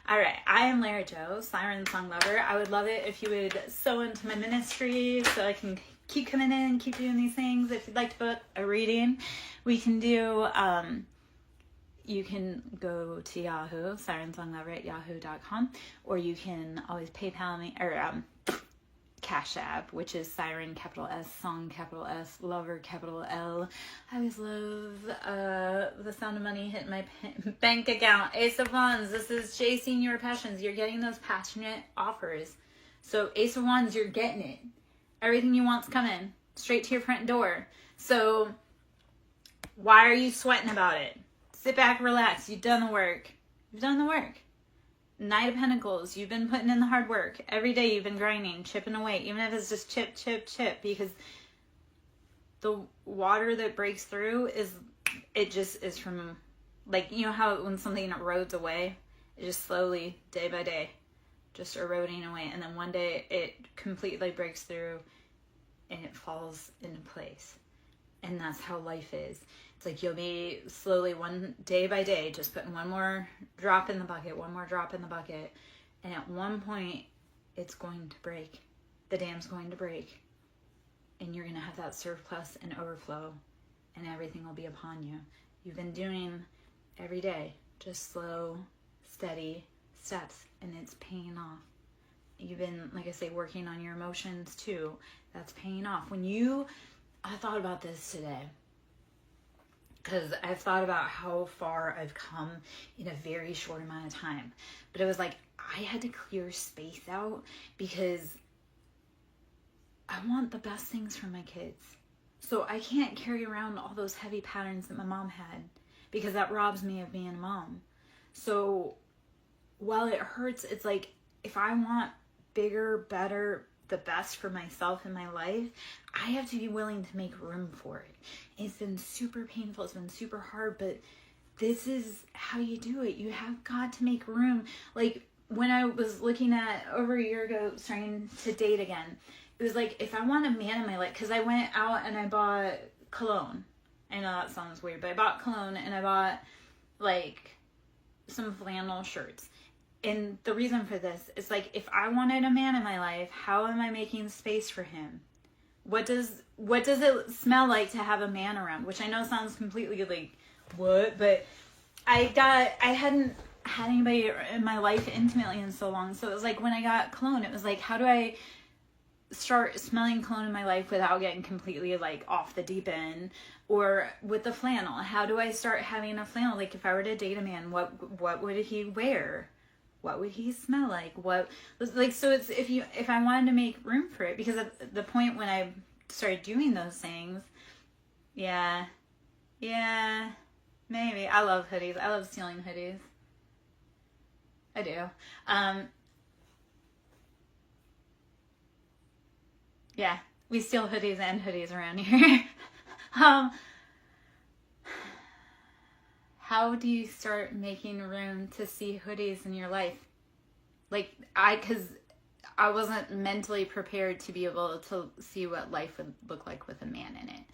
all right. I am Lara Jo, SirenSong lover. I would love it if you would sew into my ministry so I can keep coming in, keep doing these things. If you'd like to book a reading, we can do, you can go to Yahoo, SirenSongLover@yahoo.com, or you can always PayPal me, or Cash App, which is Siren, capital S, Song, capital S, Lover, capital L. I always love the sound of money hitting my bank account. Ace of Wands, this is chasing your passions. You're getting those passionate offers. So Ace of Wands, you're getting it. Everything you want's coming straight to your front door. So why are you sweating about it? Sit back, relax. You've done the work. You've done the work. Knight of Pentacles. You've been putting in the hard work. Every day you've been grinding, chipping away. Even if it's just chip, chip, chip. Because the water that breaks through is from, like, you know how when something erodes away? It just slowly, day by day, just eroding away. And then one day it completely breaks through and it falls into place. And that's how life is. It's like you'll be slowly, one day by day, just putting one more drop in the bucket, one more drop in the bucket. And at one point, it's going to break. The dam's going to break. And you're going to have that surplus and overflow. And everything will be upon you. You've been doing every day, just slow, steady steps. And it's paying off. You've been, like I say, working on your emotions too. That's paying off. I thought about this today. Because I've thought about how far I've come in a very short amount of time. But it was like, I had to clear space out because I want the best things for my kids. So I can't carry around all those heavy patterns that my mom had, because that robs me of being a mom. So while it hurts, it's like, if I want bigger, better, the best for myself in my life, I have to be willing to make room for it. It's been super painful. It's been super hard, but this is how you do it. You have got to make room. Like, when I was looking at, over a year ago, starting to date again, it was like, if I want a man in my life, because I went out and I bought cologne. I know that sounds weird, but I bought cologne and I bought like some flannel shirts. And the reason for this is like, if I wanted a man in my life, how am I making space for him? What does it smell like to have a man around? Which I know sounds completely like, what? But I hadn't had anybody in my life intimately in so long. So it was like, when I got cologne, it was like, how do I start smelling cologne in my life without getting completely like off the deep end? Or with the flannel, how do I start having a flannel? Like, if I were to date a man, what would he wear? What would he smell like? What, like, so it's, if I wanted to make room for it, because at the point when I started doing those things, yeah, maybe. I love hoodies. I love stealing hoodies. I do. Yeah, we steal hoodies and hoodies around here. How do you start making room to see hoodies in your life? Like, because I wasn't mentally prepared to be able to see what life would look like with a man in it.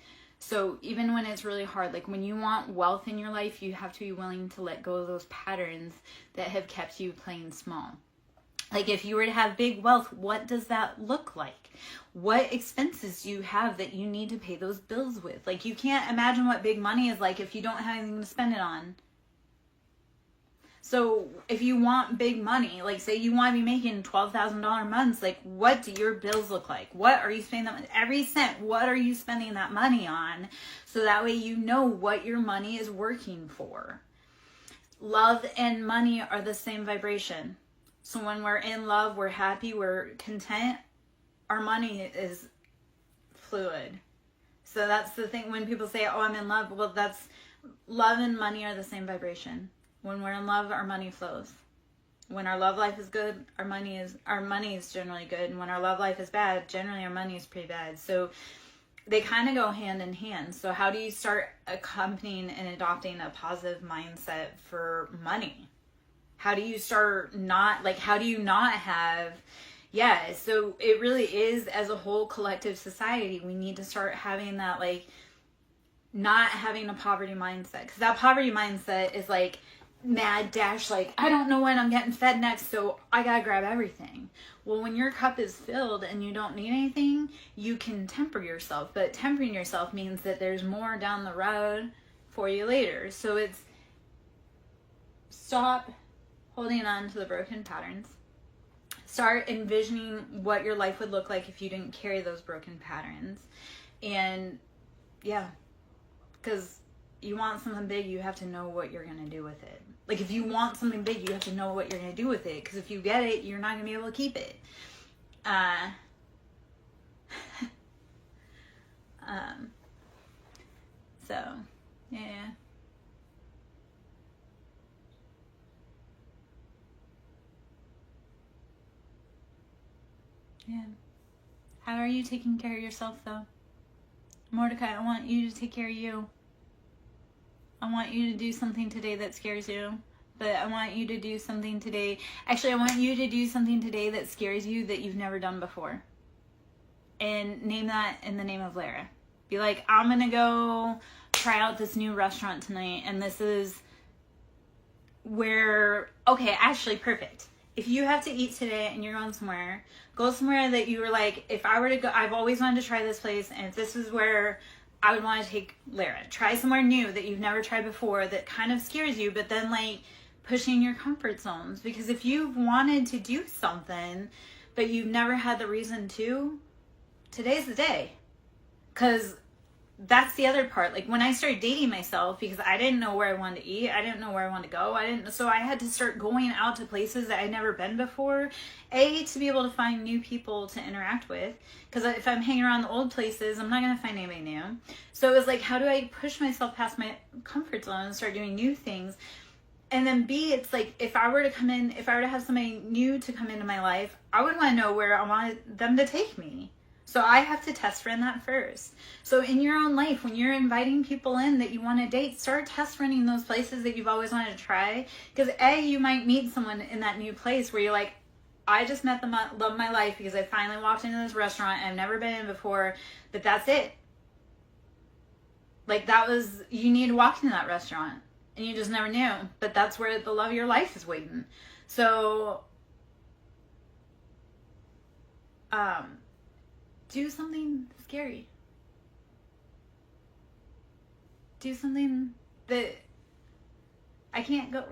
So even when it's really hard, like when you want wealth in your life, you have to be willing to let go of those patterns that have kept you playing small. Like, if you were to have big wealth, what does that look like? What expenses do you have that you need to pay those bills with? Like, you can't imagine what big money is like if you don't have anything to spend it on. So if you want big money, like say you want to be making $12,000 months, like what do your bills look like? What are you spending that, every cent, what are you spending that money on? So that way you know what your money is working for. Love and money are the same vibration. So when we're in love, we're happy, we're content, our money is fluid. So that's the thing when people say, oh, I'm in love. Well, that's, love and money are the same vibration. When we're in love, our money flows. When our love life is good, our money is generally good. And when our love life is bad, generally our money is pretty bad. So they kind of go hand in hand. So how do you start accompanying and adopting a positive mindset for money? How do you start how do you not have, so it really is, as a whole collective society, we need to start having that, like, not having a poverty mindset. Because that poverty mindset is like mad dash, like, I don't know when I'm getting fed next, so I gotta grab everything. Well, when your cup is filled and you don't need anything, you can temper yourself. But tempering yourself means that there's more down the road for you later. So it's stop holding on to the broken patterns. Start envisioning what your life would look like if you didn't carry those broken patterns. And because you want something big, you have to know what you're going to do with it. Like, if you want something big, you have to know what you're going to do with it. Because if you get it, you're not going to be able to keep it. So, yeah. Yeah. How are you taking care of yourself, though? Mordecai, I want you to take care of you. I want you to do something today that scares you. But I want you to do something today. Actually, I want you to do something today that scares you that you've never done before. And name that in the name of Lara. Be like, I'm going to go try out this new restaurant tonight. And this is where, okay, actually, perfect. If you have to eat today and you're going somewhere, go somewhere that you were like, if I were to go, I've always wanted to try this place, and if this is where I would want to take Lara. Try somewhere new that you've never tried before that kind of scares you, but then like pushing your comfort zones. Because if you've wanted to do something, but you've never had the reason to, today's the day. Because that's the other part. Like, when I started dating myself, because I didn't know where I wanted to eat, I didn't know where I wanted to go, so I had to start going out to places that I'd never been before, to be able to find new people to interact with, because if I'm hanging around the old places, I'm not going to find anybody new. So it was like, how do I push myself past my comfort zone and start doing new things? And then B, it's like, if I were to have somebody new to come into my life, I would want to know where I wanted them to take me. So I have to test run that first. So in your own life, when you're inviting people in that you want to date, start test running those places that you've always wanted to try. Because you might meet someone in that new place where you're like, I just met the love of my life because I finally walked into this restaurant and I've never been in before, but that's it. Like, you need to walk into that restaurant and you just never knew, but that's where the love of your life is waiting. So, do something scary. Do something that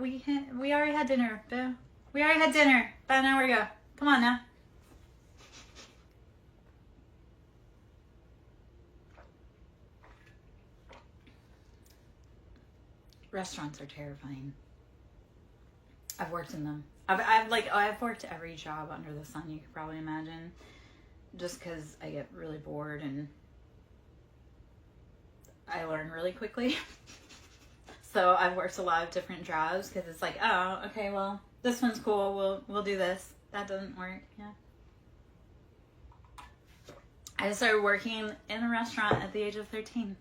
we already had dinner, boo. We already had dinner about an hour ago. Come on now. Restaurants are terrifying. I've worked in them. I've worked every job under the sun you could probably imagine. Just because I get really bored and I learn really quickly. So I've worked a lot of different jobs because it's like, oh, okay, well, this one's cool. We'll do this. That doesn't work. Yeah. I started working in a restaurant at the age of 13.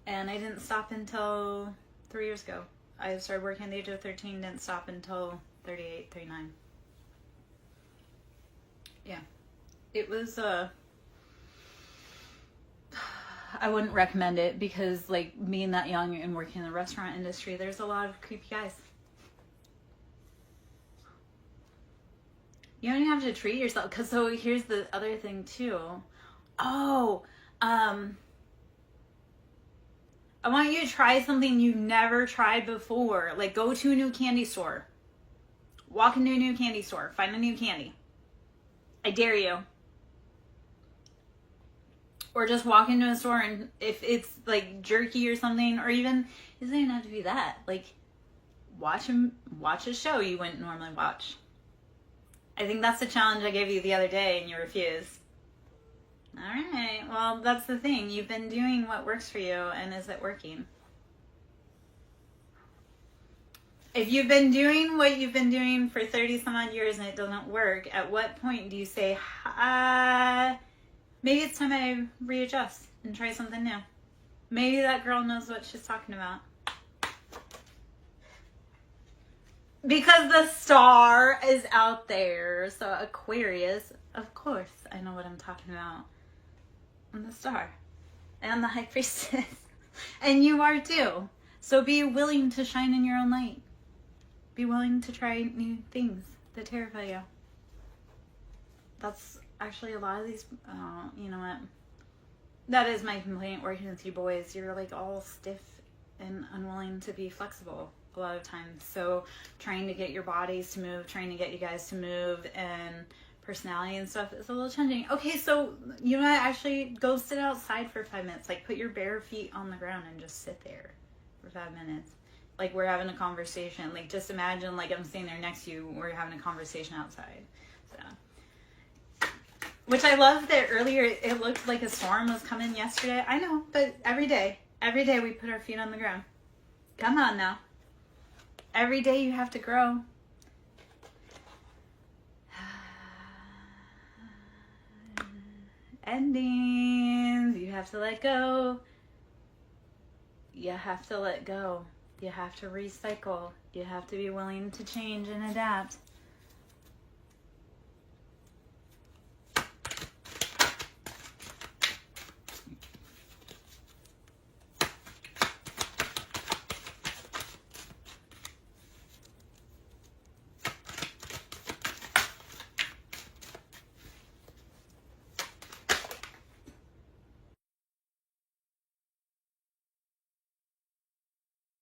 And I didn't stop until 3 years ago. I started working at the age of 13, didn't stop until 38, 39. Yeah. It was, I wouldn't recommend it because, like, being that young and working in the restaurant industry, there's a lot of creepy guys. You don't even have to treat yourself. So here's the other thing, too. Oh, I want you to try something you've never tried before. Like, go to a new candy store. Walk into a new candy store. Find a new candy. I dare you. Or just walk into a store and if it's like jerky or something, or even, it doesn't even have to be that. Like, watch a show you wouldn't normally watch. I think that's the challenge I gave you the other day and you refused. Alright, well, that's the thing. You've been doing what works for you, and is it working? If you've been doing what you've been doing for 30 some odd years and it doesn't work, at what point do you say, maybe it's time I readjust and try something new? Maybe that girl knows what she's talking about. Because the star is out there. So Aquarius, of course, I know what I'm talking about. I'm the star. And the high priestess. And you are too. So be willing to shine in your own light. Be willing to try new things that terrify you. That's actually a lot of these, you know what? That is my complaint working with you boys. You're like all stiff and unwilling to be flexible a lot of times. So trying to get your bodies to move, trying to get you guys to move, and personality and stuff is a little challenging. Okay, so you know what? Actually, go sit outside for 5 minutes. Like, put your bare feet on the ground and just sit there for 5 minutes. Like, we're having a conversation. Like, just imagine, like, I'm sitting there next to you. We're having a conversation outside. So, which I love that earlier it looked like a storm was coming yesterday. I know, but every day we put our feet on the ground. Come on now. Every day you have to grow. Endings. You have to let go. You have to let go. You have to recycle. You have to be willing to change and adapt.